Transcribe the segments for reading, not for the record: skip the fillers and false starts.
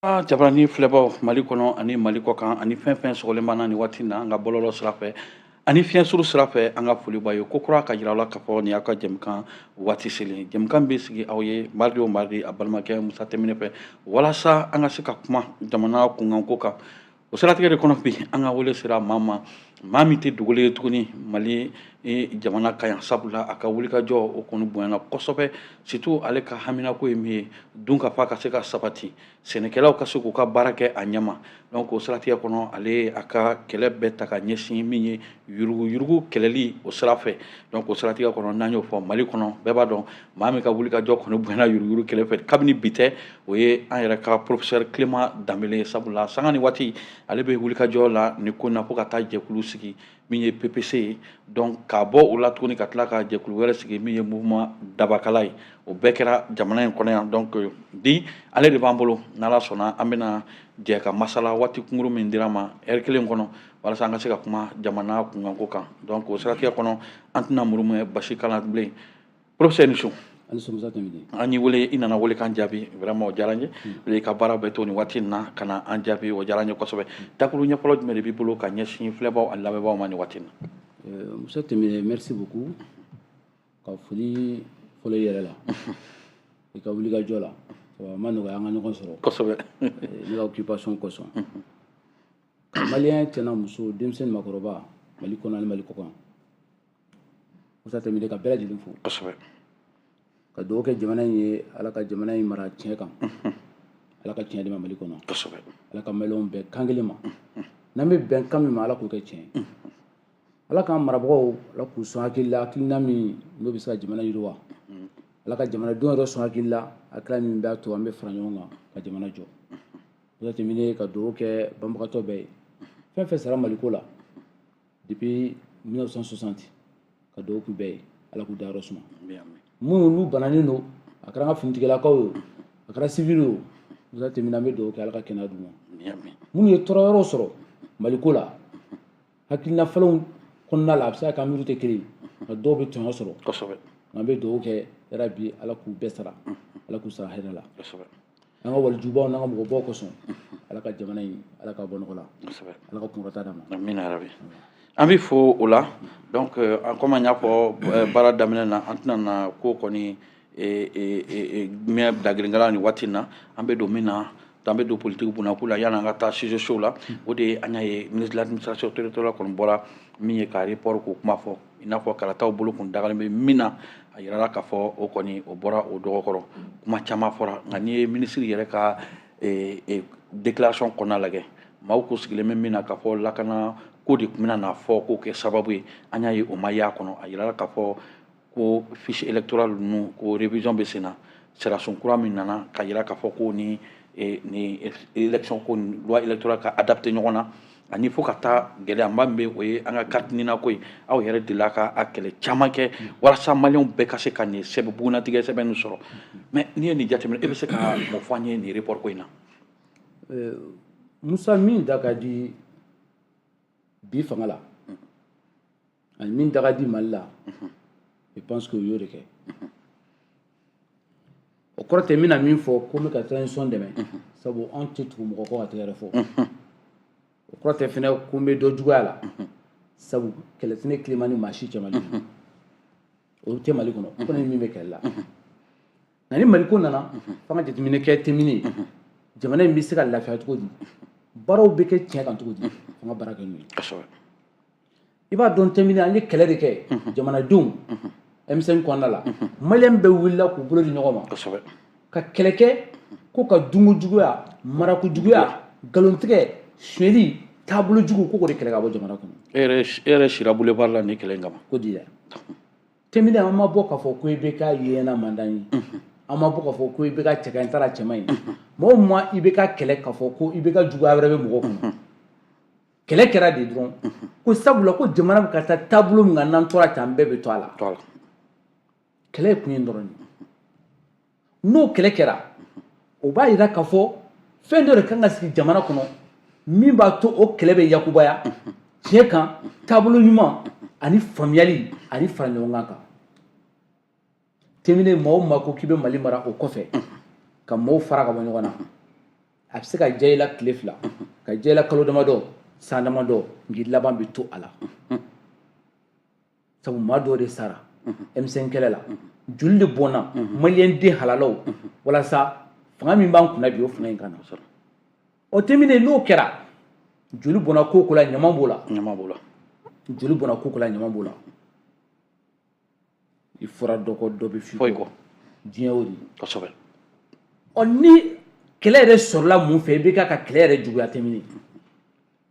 Jabarani filɛbaw Mali kɔnɔ ani Mali kɔkan ani fɛn fɛn sɔgɔlen b'an na nin waati in na an ka bɔlɔlɔ sira fɛ ani fiɲɛsuru sira fɛ an ka foli b'a ye ko kura ka yira aw la k'a fɔ nin y'aw ka jɛmukan waati selen jɛmukan bɛ sigi aw ye mardi o mardi a balimakɛ Musa Tɛmɛne fɛ walasa an ka se ka kuma jamana kunkanko kan o siratigɛ de kɔnɔ bi an ka wele sera maa min tɛ dogolen ye tuguni Mali jamana kan yan sabula a ka wulikajɔ o kɔni bonyana kosɛbɛ surtout ale ka haminako ye min ye dunkafa ka se ka sabati sɛnɛkɛlaw ka se k'u ka baara kɛ a ɲɛma donc o siratigɛ kɔnɔ ale a ka kɛlɛ bɛɛ ta ka ɲɛsin min ye yuruguyurugu kɛlɛli o sira fɛ donc o siratigɛ kɔnɔ n'an y'o fɔ Mali kɔnɔ bɛɛ b'a dɔn maa min ka wulikajɔ kɔni bonyana yuruguyurugu kɛlɛ fɛ kabini bi tɛ o ye an yɛrɛ ka professeur Clément Danbele ye sabula sanga ni waati ale bɛ wulikajɔ la nin ko in na fo ka taa jɛkulu sigi min ye PPC ye donc k'a bɔ o la tuguni ka tila ka jɛkulu wɛrɛ sigi min ye mouvement Dabakala ye o bɛɛ kɛra jamana in kɔnɔ yan donc bi ale de b'an bolo n'Ala sɔnna an bɛna jɛ ka masala waati kunkuru min dira ma heure kelen kɔnɔ walasa an ka se ka kuma jamana kunkanko kan donc o siratigɛ kɔnɔ an tɛna muru mɛn basi kan na bilen professeur ni su an y'i wele i nana wele k'an jaabi vraiment o diyara n ye i ka baara bɛɛ to nin waati in na ka na an jaabi o diyara n ye kosɛbɛ dakuru ɲɛfɔlɔ jumɛn de b'i bolo ka ɲɛsin filɛbaw ani lamɛnbaw ma nin waati in na. Musa Tɛmɛne merci beaucoup ka foli fɔlɔ i yɛrɛ la i ka wulikajɔ la a ma nɔgɔya an ka ɲɔgɔn sɔrɔ kosɛbɛ ne ka occupation kosɔn maliyɛn cɛ n'a muso denmisɛnnin maakɔrɔba Mali kɔnɔ ani Mali kɔkan Musa Tɛmɛne ka bɛɛ lajɛlen fo kosɛbɛ ka dugawu kɛ jamana in ye Ala ka jamana in mara tiɲɛ kan Ala ka tiɲɛ di ma Mali kɔnɔ kosɛbɛ Ala ka maliyɛnw bɛn kan kelen ma n'an bɛ bɛn kan min ma Ala k'o kɛ tiɲɛ Ala k'an marabagaw Ala k'u sɔn hakilina min n'o bɛ se ka jamana yiriwa Ala ka jamanadenw yɛrɛ sɔn hakilila hakilila min b'a to an bɛ fara ɲɔgɔn kan ka jamana jɔ Musa Tɛmɛne ka dugawu kɛ banbagatɔ bɛɛ ye fɛn fɛn sara Maliko la depuis 1960 ka dugawu k'u bɛɛ ye Ala k'u dayɔrɔ suma minnu n'u bananen don a kɛra an ka finitigilakaw ye a kɛra civil ye Musa Tɛmɛne an bɛ dugawu kɛ Ala ka kɛnɛya d'u ma minnu ye tɔɔrɔ yɔrɔ sɔrɔ Maliko la hakilina falenw kɔnɔna la a bɛ se ka kɛ an miiriw tɛ kelen ye nka dɔw bɛ tɔɲɔ sɔrɔ kosɛbɛ an bɛ dugawu kɛ yarabi Ala k'u bɛɛ sara Ala k'u sara hɛrɛ la an ka walijubaw n'an ka mɔgɔbaw kosɔn Ala ka jamana in Ala ka bɔ nɔgɔ la Ala ka kunkɔrɔta d'a ma amina yarabi an bɛ fɔ o la donc comme an y'a fɔ baara daminɛ na an tɛna na ko kɔni mɛn dagirinkala ni waati in na an bɛ don min na an bɛ don politique bunako la yanni an ka taa sujet chaud la o de ye an y'a ye ministre de l'administration territoriale kɔni bɔra min ye ka report k'o kuma fɔ i n'a fɔ kalataw bolo kun dagalen bɛ min na a yirala k'a fɔ o kɔni o bɔra o dɔgɔkɔrɔ kuma caman fɔra nka n'i ye ministre yɛrɛ ka déclaration kɔnɔna lajɛ maaw ko sigilen bɛ min na k'a fɔ lakana ko de tun bɛna n'a fɔ k'o kɛ sababu ye an y'a ye o ma y'a kɔnɔ a yirala k'a fɔ ko fiche électorale ninnu ko révision bɛ sen na sariyasun kura min nana ka yira k'a fɔ ko ni élection ko ni loi électorale ka adapté ɲɔgɔn na ani fo ka taa gɛlɛyaba min bɛ o ye an ka carte ninako ye aw yɛrɛ delila ka a kɛlɛ caman kɛ walasa maliyɛnw bɛɛ ka se ka nin sɛbɛn bugunatigɛ sɛbɛn nin sɔrɔ mais n'i ye nin jateminɛ e bɛ se ka mun fɔ an ye nin report ko in na. Musa min da ka di bi fanga la ani min da ka di Mali la je pense que o y'o de kɛ o kɔrɔ tɛ n bɛna min fɔ ko n bɛ ka transition dɛmɛ sabu anw tɛ tugu mɔgɔ kɔ ka tɛgɛrɛ fɔ o kɔrɔ tɛ fɛnɛ ko n bɛ dɔ juguya la sabu kɛlɛ tɛ ne tilema ni maa si cɛ Mali kɔnɔ o tɛ Mali kɔnɔ o kɔni ye min bɛ kɛlɛ la nka ni Maliko nana f'an ka jateminɛ kɛ Tɛmɛne jamana in bɛ se ka lafiya cogo di baaraw bɛ kɛ tiɲɛ kan cogo di f'an ka baara kɛ n'o ye i b'a dɔn Tɛmɛne an ye kɛlɛ de kɛ jamanadenw M5 kɔnɔna la maliyɛn bɛɛ wulila k'u bolo di ɲɔgɔn ma ka kɛlɛ kɛ ko ka dunko juguya marako juguya nkalontigɛ sonyɛli taabolo jugu ko k'o de kɛlɛ ka bɔ jamana kɔnɔ e yɛrɛ sira boulevard la nin kɛlɛ in kama ko di dɛ Tɛmɛne an ma bɔ k'a fɔ ko i bɛ ka yeɲɛna mandan ye an ma bɔ k'a fɔ ko i bɛ ka cɛ ka ɲi tara cɛman ye mɔgɔ o maa i bɛ ka kɛlɛ k'a fɔ ko i bɛ ka juguya wɛrɛ bɛ mɔgɔ kɔnɔ kɛlɛ kɛra de dɔrɔn ko sabula ko jamana bɛ ka taa taabolo min kan n'an tora tan bɛɛ bɛ to a la kɛlɛ ye kun ye dɔrɔn n'o kɛlɛ kɛra o b'a jira k'a fɔ fɛn dɔ de kan ka sigi jamana kɔnɔ min b'a to o kɛlɛ bɛ yakubaya tiɲɛ kan taabolo ɲuman ani faamuyali ani fara ɲɔgɔn kan Tɛmɛne maa o maa ko k'i bɛ Mali mara o kɔfɛ ka maaw fara ka bɔ ɲɔgɔn na a bɛ se ka diya i la tile 2 ka diya i la kalo damadɔ san damadɔ n'i laban bɛ to a la sabu maa dɔ de sara M5 kɛlɛ la joli de bɔnna maliyɛn den halalaw walasa fanga min b'an kunna bi o fanga in ka na o tɛmɛnen n'o kɛra joli bɔnna ko o ko la ɲama b'o la joli bɔnna ko o ko la ɲama b'o la i fɔra dɔ kɔ dɔ bɛ f'i kɔ diɲɛ o de kosɛbɛ ɔ ni kɛlɛ yɛrɛ sɔrɔla mun fɛ i bɛ ka kɛlɛ yɛrɛ juguya tɛmɛnen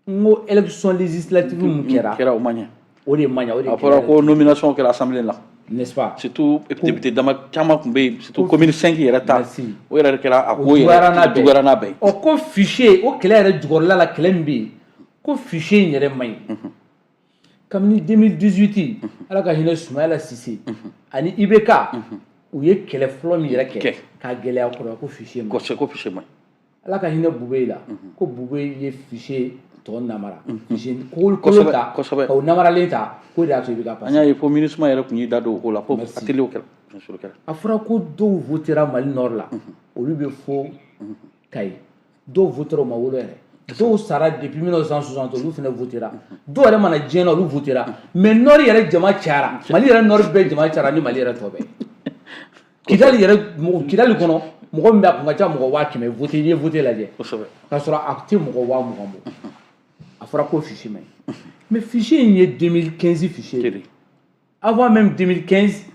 n ko élection législative mun kɛra o ma ɲɛ o de ma ɲɛ o de a fɔra ko nomination kɛra assemblée la n'est-ce pas surtout député dama caman tun bɛ yen surtout commune 5 yɛrɛ ta o yɛrɛ kɛra a ko juguyara n'a bɛɛ ye ɔ ko fichier o kɛlɛ yɛrɛ jukɔrɔla la kɛlɛ min bɛ yen ko fichier in yɛrɛ man ɲi kabini 2018 ala ka hinɛ Sumayila Sise ani IBK u ye kɛlɛ fɔlɔ min yɛrɛ kɛ k'a gɛlɛya kɔrɔ ko fichier man ɲi ko fichier man ɲi ala ka hinɛ Bube la ko Bube ye fichier tɔ namara fichier kolon ta k'o namaralen ta ko de y'a to IBK passé an y'a ye fo MINUSMA yɛrɛ tun y'i da don o ko la fo atelier kɛra a fɔra ko dɔw votera Mali Nord la olu bɛ fo Kayi dɔw votera o ma wolo yɛrɛ dɔw sara depuis 1960 olu fana votera dɔw yɛrɛ mana diɲɛ na olu votera mais Nord yɛrɛ jama cayara Mali yɛrɛ Nord bɛɛ jama cayara ni Mali yɛrɛ tɔ bɛɛ Kidali kɔnɔ mɔgɔ min bɛ a kun ka ca mɔgɔ 100,000 voté n'i ye voté lajɛ k'a sɔrɔ a tɛ mɔgɔ 20,000 bɔ a fɔra ko fichier man ɲi mais fichier in ye 2015 fichier de avant même 2015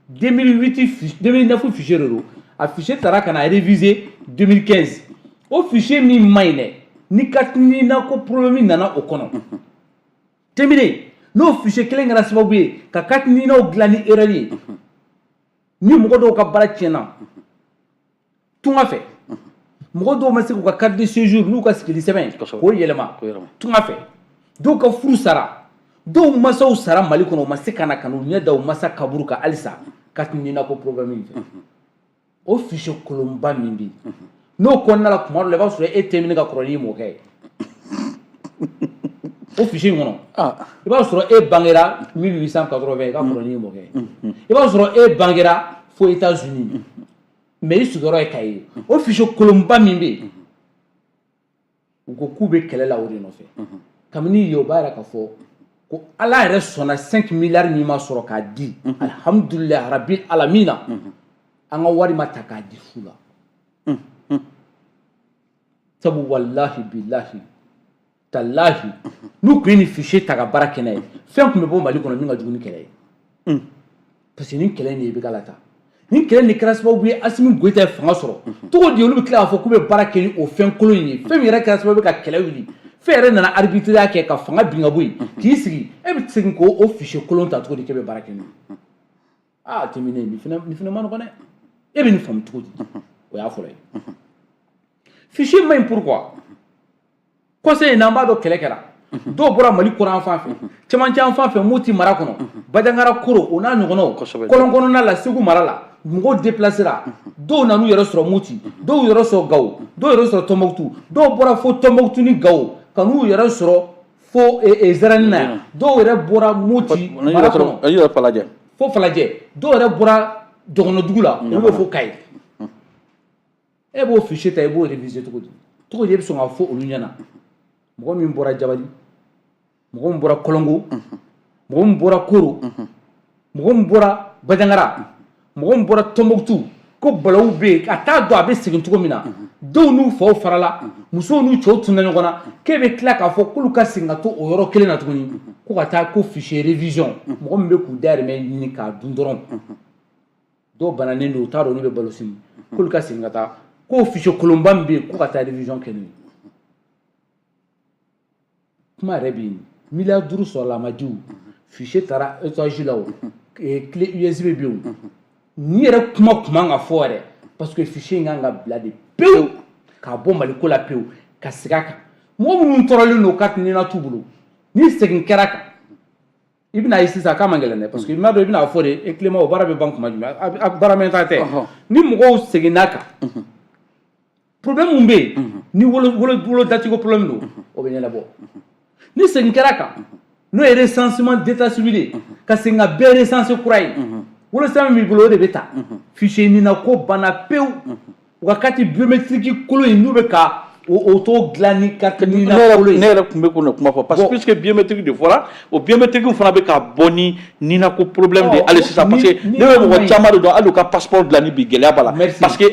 2009 fichier de don a fichier taara ka na réviser 2015 o fichier min man ɲi dɛ ni carte d'identité ko problème nana o kɔnɔ tɛmɛnen n'o fichier kelen kɛra sababu ye ka carte d'identité dilan ni erreur ye ni mɔgɔ dɔw ka baara tiɲɛna tunga fɛ mɔgɔ dɔw ma se k'u ka carte de séjour n'u ka sigili sɛbɛn k'o yɛlɛma tunga fɛ dɔw ka furu sara dɔw masaw sara Mali kɔnɔ u ma se ka na ka n'u ɲɛ da u masa kaburu kan halisa carte d'identité ko problème in fɛ o fichier kolonba min bɛ yen n'o kɔnɔna la tuma dɔ la i b'a sɔrɔ e tɛ min ka kɔrɔ n'i mɔkɛ ye o fichier in kɔnɔ i b'a sɔrɔ e bangera 1880 i ka kɔrɔ n'i mɔkɛ ye i b'a sɔrɔ e bangera fo États-Unis mais i sigiyɔrɔ ye Kayi ye o fichier kolonba min bɛ yen u ko k'u bɛ kɛlɛ la o de nɔfɛ kabini yen o b'a yira k'a fɔ ko Ala yɛrɛ sɔnna 5 miliyari min ma sɔrɔ k'a di alhamdulilayi rabil alamina an ka wari ma ta k'a di fu la sabu wallahi billahi talahi n'u tun ye nin fichier ta ka baara kɛ n'a ye fɛn tun bɛ bɔ Mali kɔnɔ min ka jugu ni kɛlɛ ye parce que nin kɛlɛ in de bɛ ka la ta nin kɛlɛ nin kɛra sababu ye Asimi Goyita ye fanga sɔrɔ cogo di olu bɛ tila k'a fɔ k'u bɛ baara kɛ ni o fɛn kolon in ye fɛn min yɛrɛ kɛra sababu ye ka kɛlɛ wuli fɛn yɛrɛ nana arbitrage kɛ ka fanga bin ka bɔ yen k'i sigi e bɛ segin k'o fichier kolon ta cogo di k'e bɛ baara kɛ n'o ye tɛmɛnen nin fana ma nɔgɔn dɛ e bɛ nin faamu cogo di o y'a fɔlɔ ye fichier man ɲi pourquoi conseil in n'an b'a dɔn kɛlɛ kɛra dɔw bɔra Mali kɔrɔn fan fɛ cɛmancɛ an fan fɛ Moti mara kɔnɔ Bajangara Koro o n'a ɲɔgɔnnaw kɔlɔn kɔnɔna la Segu mara la mɔgɔw déplacera dɔw nan'u yɛrɛ sɔrɔ Moti dɔw yɛrɛ sɔrɔ Gawo dɔw yɛrɛ sɔrɔ Tɔnbɔkutu dɔw bɔra fo Tɔnbɔkutu ni Gawo ka n'u yɛrɛ sɔrɔ fo Zarani na yan dɔw yɛrɛ bɔra Moti mara kɔnɔ fo Falajɛ dɔw yɛrɛ bɔra Dɔgɔnɔdugu la olu bɛ fo Kayi e b'o fichier ta i b'o réviser cogo di e bɛ sɔn ka fɔ olu ɲɛna mɔgɔ min bɔra Jabali mɔgɔ min bɔra Kolongo mɔgɔ min bɔra Koro mɔgɔ min bɔra Bajangara mɔgɔ min bɔra Tɔnbɔkutu ko balawu bɛ yen a t'a dɔn a bɛ segin cogo min na dɔw n'u faw farala musow n'u cɛw tunna ɲɔgɔn na k'e bɛ tila k'a fɔ k'olu ka segin ka to o yɔrɔ kelen na tuguni ko ka taa ko fichier révision mɔgɔ min bɛ k'u dayirimɛ ɲini k'a dun dɔrɔn dɔw bananen don u t'a dɔn n'u bɛ balo sini k'olu ka segin ka taa k'o fichier kolonba min bɛ yen ko ka taa révision kɛ n'o ye kuma yɛrɛ bɛ yen miliyari 5 sɔrɔla a ma di o fichier taara étage la o clé USB bɛ yen o ni yɛrɛ kuma kun man ka fɔ yɛrɛ parce que fichier in kan ka bila de pewu k'a bɔ Mali ko la pewu ka segin a kan mɔgɔ minnu tɔɔrɔlen don carte d'identité t'u bolo ni segin kɛra kan i bɛna ye sisan k'a man gɛlɛn dɛ parce que i b'a dɔn i bɛna fɔ de e tilema o baara bɛ ban kuma jumɛn a baara mɛn ta tɛ ni mɔgɔw seginna kan problème mun bɛ yen ni wolo dati ko problème don o bɛ ɲɛnabɔ ni segin kɛra kan n'o ye recensement d'état civil ye ka segin ka bɛɛ recenser kura ye wolosɛbɛn min b'i bolo o de bɛ ta fichier ɲini ko banna pewu u ka carte biométrique kolon in n'u bɛ ka auto glani carte ni ne yɛrɛ tun bɛ k'o kuma fɔ parce que puisque biométrique de fɔra o biométrique fana bɛ ka bɔ ni nina ko problème de hali sisan parce que ne bɛ mɔgɔ caman de dɔn hali u ka passeport dilanni bi gɛlɛya b'a la parce que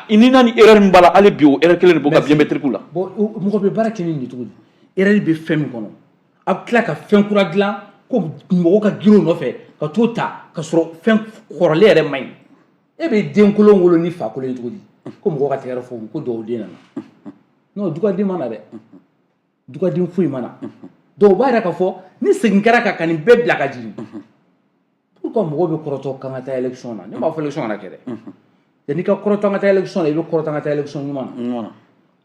nina ni erreur min b'a la hali bi o erreur kelen de b'o ka biométrique la. bon mɔgɔ bɛ baara kɛ ni nin cogo di erreur bɛ fɛn min kɔnɔ a bɛ tila ka fɛn kura dilan ko mɔgɔ ka girin o nɔfɛ ka t'o ta ka sɔrɔ fɛn kɔrɔlen yɛrɛ man ɲi e bɛ den kolon wolo ni fa kolon ye cogo di ko mɔgɔ ka tɛgɛrɛ fɔ ko dɔw den nana non dugaden ma na dɛ dugaden foyi ma na dɔw b'a yɛrɛ k'a fɔ ni segin kɛra ka nin bɛɛ bila ka jigin pourquoi mɔgɔw bɛ kɔrɔtɔ kan ka taa élection na ne b'a fɔ élection kana kɛ dɛ yanni ka kɔrɔtɔ an ka taa élection na i bɛ kɔrɔtɔ an ka taa élection ɲuman na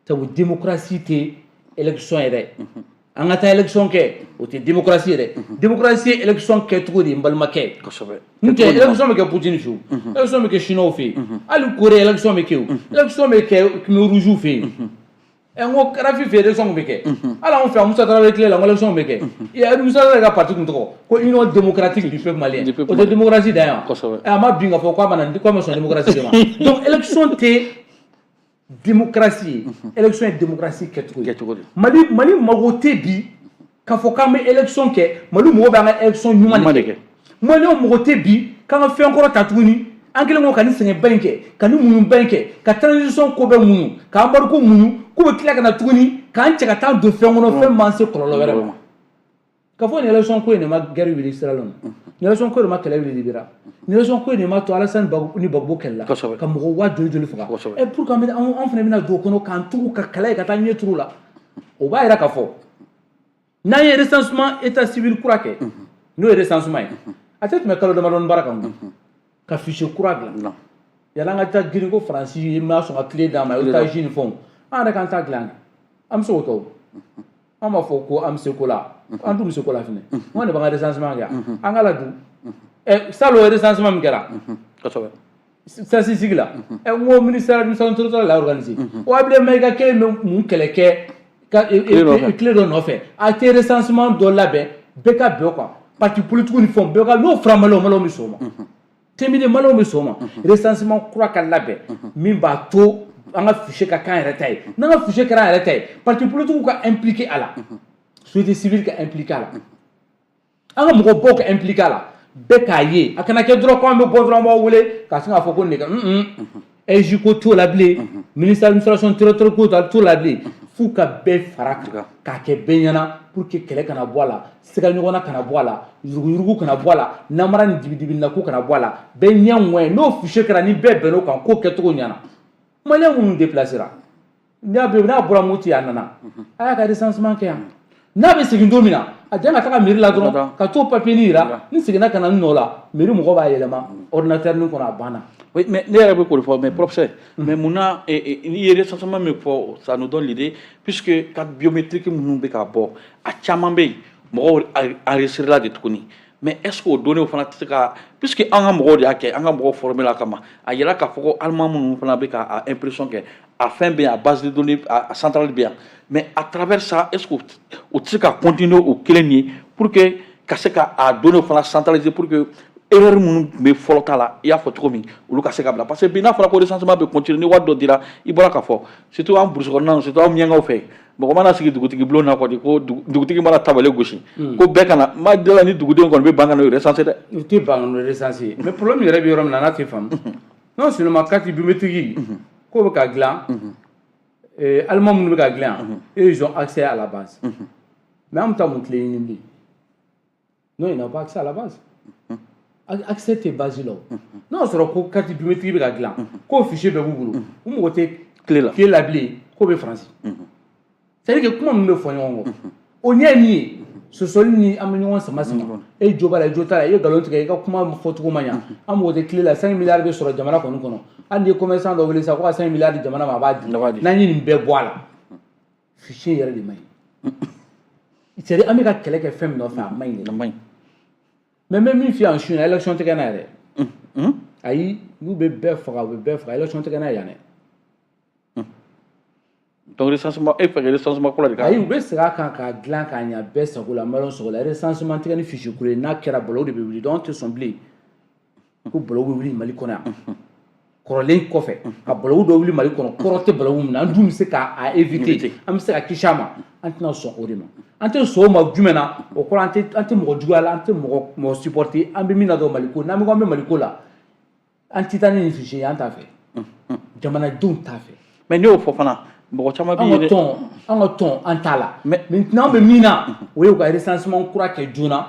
sabu démocratie tɛ élection yɛrɛ an ka taa élection kɛ o tɛ démocratie yɛrɛ démocratie ye élection kɛ cogo de ye n balimakɛ n'o tɛ élection bɛ kɛ Poutine fɛ yen élection bɛ kɛ chinois fɛ yen hali Corée élection bɛ kɛ o élection bɛ kɛ Khmer rouge fɛ yen n ko Kadhafi fɛ élection bɛ kɛ hali anw fɛ yan Musa Tarawele tile la n ko élection bɛ kɛ Musa Tarawele ka parti tun tɔgɔ ko Union démocratique du peuple malien o tɛ démocratie da yan a ma bin ka fɔ k'a ma sɔn démocratie de ma donc élection tɛ démocratie élection est démocratie kɛcogo Mali mago tɛ bi k'a fɔ k'an bɛ élection kɛ Mali mɔgɔw b'an ka élection ɲuman de kɛ Maliyɛnw mago tɛ bi k'an ka fɛn kɔrɔ ta tuguni an kɛlen ko ka nin sɛgɛnba in kɛ ka nin muɲuba in kɛ ka transition ko bɛɛ muɲu k'an bariko muɲu k'u bɛ tila ka na tuguni k'an cɛ ka taa don fɛn kɔnɔ fɛn m'an se kɔlɔlɔ wɛrɛ ma k'a fɔ nin élection ko in de ma guerre wuli Sierra Leone nin élection ko in de ma kɛlɛ wuli Libéria nin élection ko in de ma to Alassane ni Gbagbo kɛlɛla ka mɔgɔ waa joli faga et pour qu'an fana bɛna don o kɔnɔ k'an tugu ka kala ye ka taa ɲɛ turu la o b'a yira k'a fɔ n'an ye recensement état civil kura kɛ n'o ye recensement ye a tɛ tɛmɛ kalo damadɔni baara kan ka fichier kura dilan yala an ka taa girin ko Faransi ye ma sɔn ka tile d'an ma otage ni fɛnw an yɛrɛ k'an ta dilan an bɛ se k'o kɛ o an b'a fɔ ko an bɛ se ko la an tun bɛ se ko la fɛnɛ n ko ne b'an ka recensement kɛ an ka ladon salon recensement min kɛra sasi sigi la n ko ministère de l'administration territoriale l'a organisé o Abilaye Mayiga kelen bɛ mun kɛlɛ kɛ tile dɔ nɔfɛ a tɛ recensement dɔ labɛn bɛɛ ka bɛn o kan parti politique ni fɛnw bɛɛ ka n'o fɔra maliyɛnw bɛ sɔn o ma terminé maliyɛnw bɛ sɔn o ma recensement kura ka labɛn min b'a to an ka fichier ka k'an yɛrɛ ta ye n'an ka fichier kɛra an yɛrɛ ta ye parti politique ka impliqué a la société civile ka impliqué a la an ka mɔgɔ baw ka impliqué a la bɛɛ k'a ye a kana kɛ dɔrɔn ko an bɛ bɔ dɔrɔn an b'aw wele ka sin k'a fɔ ko nin kɛ EJ ko t'o la bilen ministère de l'administration territoriale ko t'o la bilen f'u ka bɛɛ fara kan k'a kɛ bɛɛ ɲɛna pour que kɛlɛ kana bɔ a la sigaɲɔgɔnna kana bɔ a la yuruguyurugu kana bɔ a la namara ni dibi-dibina ko kana bɔ a la bɛɛ ɲɛ ŋɔɲɛ n'o fichier kɛra ni bɛɛ bɛnn'o kan k'o kɛcogo ɲɛna maliyɛn minnu déplacera n'a bɔra Moti a nana a y'a ka recensement kɛ yan n'a bɛ segin don min na a jɛn ka taga mairie la dɔrɔn ka t'o papier ni jira ni seginna ka na n nɔ la mairie mɔgɔ b'a yɛlɛma ordinateur nin kɔnɔ a banna. Oui, mais ne yɛrɛ bɛ k'o de fɔ mais professeur mais munna n'i ye recensement min fɔ ça nous donne l'idée puisque carte biométrique minnu bɛ ka bɔ a caman bɛ yen mɔgɔw enregistré la de tuguni mais est ce que o données fana tɛ se ka puisque an ka mɔgɔw de y'a kɛ an ka mɔgɔw formé la kama a yira k'a fɔ ko allemand minnu fana bɛ ka impression kɛ a fɛn bɛ yan a base de données a centrale bɛ yan mais à travers ça est ce que o tɛ se ka continuer o kelen ye pour que ka se ka a données fana centraliser pour que erreur minnu tun bɛ fɔlɔ ta la i y'a fɔ cogo min olu ka se ka bila parce que bi n'a fɔra ko recensement bɛ continuer ni wari dɔ dira i bɔra k'a fɔ surtout an burusi kɔnɔnaw surtout an miɲankaw fɛ mɔgɔ mana sigi dugutigi bulon na kɔni ko dugutigi mana tabale gosi ko bɛɛ kana ma dala ni dugudenw kɔni bɛ ban ka n'o recenser dɛ. u tɛ ban ka n'o recenser mais problème yɛrɛ bɛ yɔrɔ min na n'a tɛ faamu non seulement carte biométrique k'o bɛ ka dilan allemand minnu bɛ ka dilan ils ont accès à la base mais an bɛ taa mun tile ɲini bilen non ils n'ont pas accès à la base. accès tɛ base la o n'a sɔrɔ ko carte biométrique bɛ ka dilan k'o fichier bɛɛ b'u bolo u mago tɛ tile la bilen k'o bɛ Faransi c'est à dire que kuma min bɛ fɔ ɲɔgɔn kɔ o ɲɛ ye min ye sɔsɔli ni an bɛ ɲɔgɔn sama e jo b'a la e jo t'a la i ye nkalon tigɛ i ka kuma fɔcogo man ɲa an mago tɛ tile la 5 milliards bɛ sɔrɔ jamana kɔni kɔnɔ hali ni ye commerçant dɔ wele sisan ko ka 5 milliards di jamana ma a b'a di n'an ye nin bɛɛ bɔ a la fichier yɛrɛ de man ɲi c'est à dire an bɛ ka kɛlɛ kɛ fɛn min nɔfɛ a man ɲi de. mais même min fi an su na élection tɛ kɛ n'a yɛrɛ ayi n'u bɛ bɛɛ faga u bɛ bɛɛ faga élection tɛ kɛ n'a yan dɛ. donc recensement e fɛ ka recensement kura de k'a ayi u bɛ segin a kan k'a dilan k'a ɲɛ bɛɛ sago la maliyɛnw sago la recensement tɛ kɛ ni fichier kura ye n'a kɛra balawu de bɛ wuli donc an tɛ sɔn bilen ko balawu bɛ wuli Mali kɔnɔ yan kɔrɔlen kɔfɛ ka balawu dɔ wuli Mali kɔnɔ kɔrɔ tɛ balawu min na an dun bɛ se k'a éviter an bɛ se ka kisi a ma an tɛna sɔn o de ma an tɛ sɔn o ma jumɛn na o kɔrɔ an tɛ mɔgɔ juguya la an tɛ mɔgɔ supporter an bɛ min na dɔrɔn Mali ko n'an bɛ Mali ko la an tɛ taa ni nin fichier ye an t'a fɛ jamanadenw t'a fɛ mais ne y'o fɔ fana mɔgɔ caman bɛ yen an ka tɔn an t'a la maintenant an bɛ min na o ye ka recensement kura kɛ joona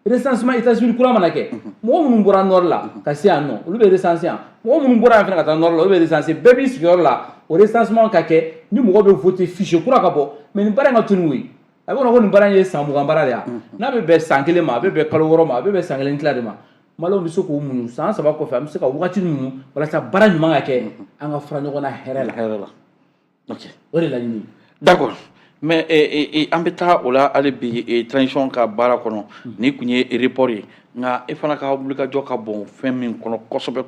recensement États-Unis kura mana kɛ mɔgɔ minnu bɔra nord la ka se yan nɔ olu bɛ recenser yan mɔgɔ minnu bɔra yan fana ka taa nord la olu bɛ recenser bɛɛ b'i sigiyɔrɔ la o recensement ka kɛ ni mɔgɔ bɛ voter fichier kura ka bɔ mais nin baara in ka to ni o ye a bɛ fɔ ko nin baara in ye san 20 baara de ye n'a bɛ bɛn san 1 ma a bɛ bɛn kalo 6 ma a bɛ bɛn san 1 tila de ma maliyɛnw bɛ se k'o muɲu san 3 kɔfɛ an bɛ se ka wagati muɲu walasa baara ɲuman ka kɛ an ka fara ɲɔgɔn na hɛrɛ la ok o de laɲini d'accord mais an bɛ taa o la hali bi transition ka baara kɔnɔ ni kun ye report ye nka e fana ka wulikajɔ ka bon fɛn min kɔnɔ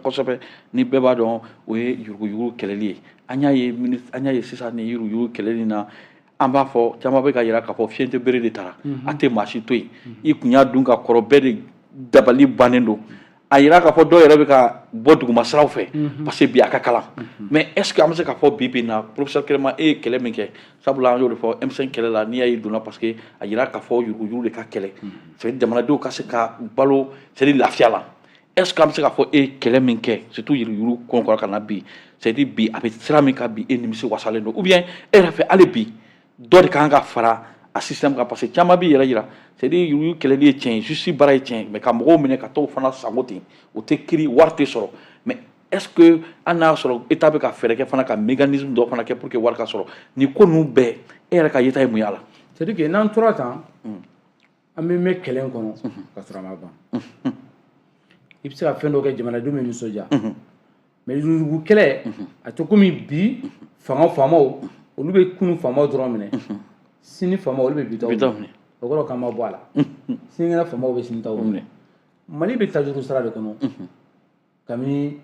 kosɛbɛ ni bɛɛ b'a dɔn o ye yuruguyurugu kɛlɛli ye an y'a ye sisan nin yuruguyurugu kɛlɛli na an b'a fɔ caman bɛ ka yira k'a fɔ fiɲɛ tɛ bere de taara a tɛ maa si to yen i kun y'a dun ka kɔrɔ bɛɛ de dabali bannen don a yira k'a fɔ dɔw yɛrɛ bɛ ka bɔ duguma siraw fɛ parce que bi a ka kalan mais est ce que an bɛ se k'a fɔ bi na professeur Kɛlɛma e ye kɛlɛ min kɛ sabula an y'o de fɔ M5 kɛlɛ la n'i y'a ye donna parce que a yira k'a fɔ yuruguyurugu de ka kɛlɛ c'est jamanadenw ka se ka balo c'est lafiya la est ce que an bɛ se k'a fɔ e ye kɛlɛ min kɛ surtout yuruguyurugu kɔnkɔrɔ ka na bi c'est bi a bɛ sira min kan bi e nimisi wasalen don ou bien e yɛrɛ fɛ hali bi dɔ de kan ka fara a système kan parce que caman b'i yɛrɛ yira c'est yuruguyurugu kɛlɛli ye tiɲɛ justice baara ye tiɲɛ mais ka mɔgɔw minɛ ka t'o fana sango ten o tɛ kiiri wari tɛ sɔrɔ mais est ce que hali n'a y'a sɔrɔ état bɛ ka fɛɛrɛ kɛ fana ka mécanisme dɔ fana kɛ pour que wari ka sɔrɔ nin ko ninnu bɛɛ e yɛrɛ ka yeta ye mun y'a la c'est à dire que n'an tora tan an bɛ mɛn kɛlɛ in kɔnɔ ka sɔrɔ a ma ban i bɛ se ka fɛn dɔ kɛ jamanadenw bɛ nisɔndiya mais yuruguyurugu kɛlɛ a tɛ komi bi faamaw olu bɛ kunun faamaw dɔrɔn minɛ sini faamaw olu bɛ bi taw minɛ o kɔrɔ k'an ma bɔ a la sinikɛnɛ faamaw bɛ sini taw minɛ Mali bɛ tajuru sira de kɔnɔ kabini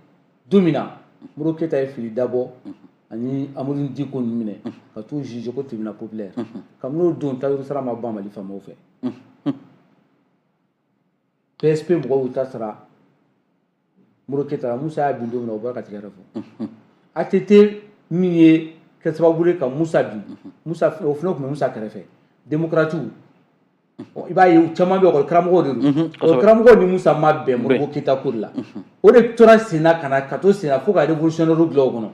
don min na Modibo Keyita ye fili dabɔ ani Amadu Diko ninnu minɛ ka t'u juger ko tribunal populaire kabini o don tajuru sira ma ban Mali faamaw fɛ PSP mɔgɔw y'u ta sara Modibo Keyita Musa y'a bin don min na o bɔra ka tigɛ yɛrɛ fɔ ATT min ye kɛ sababu ye ka Musa bin Musa o fana tun bɛ Musa kɛrɛfɛ démocrates i b'a ye caman bɛ ɔkɔli karamɔgɔw de don ɔkɔli karamɔgɔw ni Musa ma bɛn Modibo Keyita ko de la o de tora sen na ka to sen na fo ka révolutionnaire dilan o kɔnɔ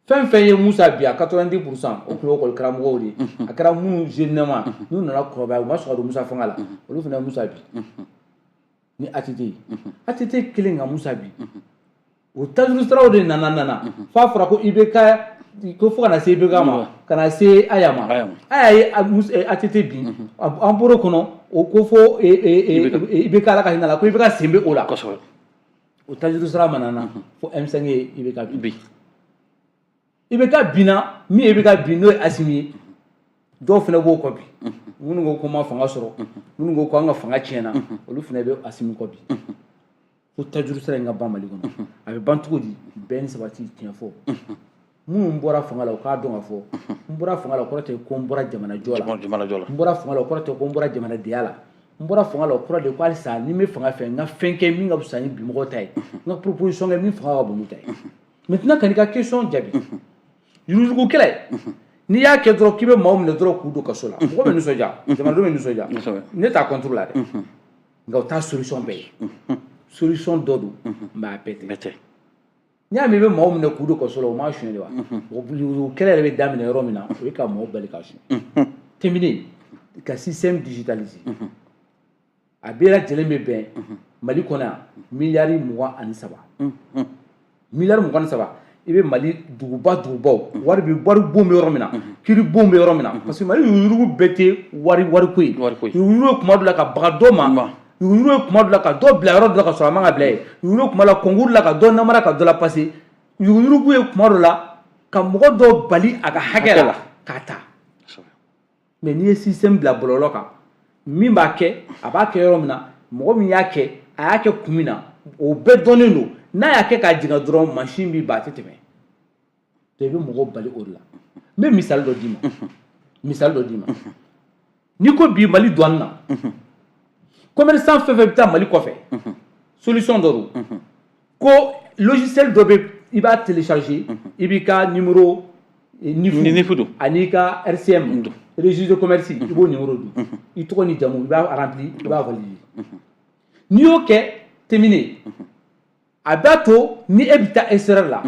fɛn fɛn ye Musa bin a 90% o tun ye ɔkɔli karamɔgɔw de ye a kɛra minnu jeune ma n'u nana kɔrɔbaya u ma sɔn ka don Musa fanga la olu fana ye Musa bin ni ATT ye ATT kelen ka Musa bin o tajuru siraw de nana f'a fɔra ko IBK ko fo kana se IBK ma kana se Aya ma Aya ye ATT bin an bɔr'o kɔnɔ o ko fo IBK ala ka hinɛ la ko IBK sen bɛ o la o tajuru sira ma nana fo M5 ye IBK bin IBK binna min ye IBK bin n'o ye Asimi ye dɔw fana b'o kɔ bi minnu ko ko ma fanga sɔrɔ minnu ko ko an ka fanga tiɲɛna olu fana bɛ Asimi kɔ bi ko tajuru sira in ka ban Mali kɔnɔ a bɛ ban cogo di bɛɛ ni sabati tiɲɛ fɔ minnu bɔra fanga la u k'a dɔn ka fɔ n bɔra fanga la o kɔrɔ tɛ ko n bɔra jamanajɔ la n bɔra fanga la o kɔrɔ tɛ ko n bɔra jamanadenya la n bɔra fanga la o kɔrɔ de ko halisa ni n bɛ fanga fɛ n ka fɛn kɛ min ka fisa ni bi mɔgɔw ta ye n ka proposition kɛ min fanga ka bon n'u ta ye maintenant ka n'i ka question jaabi yuruguyurugu kɛlɛ n'i y'a kɛ dɔrɔn k'i bɛ maaw minɛ dɔrɔn k'u don kaso la mɔgɔ bɛ nisɔndiya jamanadenw bɛ nisɔndiya ne t'a contre la dɛ nka o t'a solution bɛɛ ye solution dɔ don mais a bɛɛ tɛ n'i y'a mɛn i bɛ maaw minɛ k'u don kaso la o m'a suɲɛ de wa yuruguyurugu kɛlɛ yɛrɛ bɛ daminɛ yɔrɔ min na o ye ka maaw bali ka suɲɛ terminé ka système digitalisé a bɛɛ lajɛlen bɛ bɛn Mali kɔnɔ yan miliyari 23 miliyari 23 i bɛ Mali dugubaw wari bon bɛ yɔrɔ min na kiiri bon bɛ yɔrɔ min na parce que Mali yuruguyurugu bɛɛ tɛ wari ko ye yuruguyurugu ye kuma dɔ la ka baga dɔ ma yuruguyurugu ye kuma dɔ la ka dɔ bila yɔrɔ dɔ la ka sɔrɔ a man ka bila yen yuruguyurugu kuma la concours la ka dɔ namara ka dɔ la passer yuruguyurugu ye kuma dɔ la ka mɔgɔ dɔ bali a ka hakɛ la k'a ta mais n'i ye système bila bɔlɔlɔ kan min b'a kɛ a b'a kɛ yɔrɔ min na mɔgɔ min y'a kɛ a y'a kɛ kun min na o bɛɛ dɔnnen don n'a y'a kɛ k'a jigin dɔrɔn machine b'i ban a tɛ tɛmɛ donc i bɛ mɔgɔw bali o de la n bɛ misali dɔ d'i ma n'i ko bi Mali douane na commerçant fɛn fɛn bɛ taa Mali kɔfɛ solution dɔ don ko logiciel dɔ bɛ i b'a télécharger i b'i ka numéro nifu don ani ka RCM registre de commerce i b'o numéro dun i tɔgɔ ni jamu i b'a remplir i b'a valider n'i y'o kɛ terminé a b'a to ni e bɛ taa extérieur la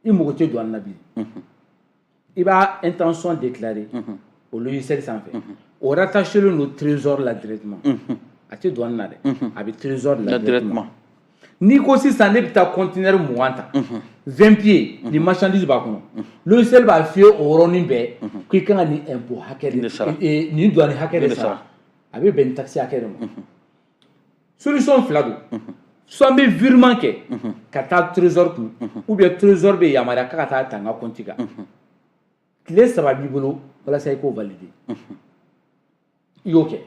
i mago tɛ douane na bilen i b'a intention déclarer au logiciel sanfɛ o rattaché len don trésor la directement a tɛ douane na dɛ a bɛ trésor la directement n'i ko sisan ne bɛ taa conteneur 20 ta 20 pieds ni marchandise b'a kɔnɔ logiciel b'a f'i ye o yɔrɔnin bɛɛ k'i kan ka ni impôt hakɛ de nin douane hakɛ de sara a bɛ bɛn ni taxe hakɛ de ma solution fila don soit n bɛ virement kɛ ka taa trésor kun ou bien trésor bɛ yamaruya k'a ka taa ta n ka compte kan tile 3 b'i bolo walasa i k'o valider i y'o kɛ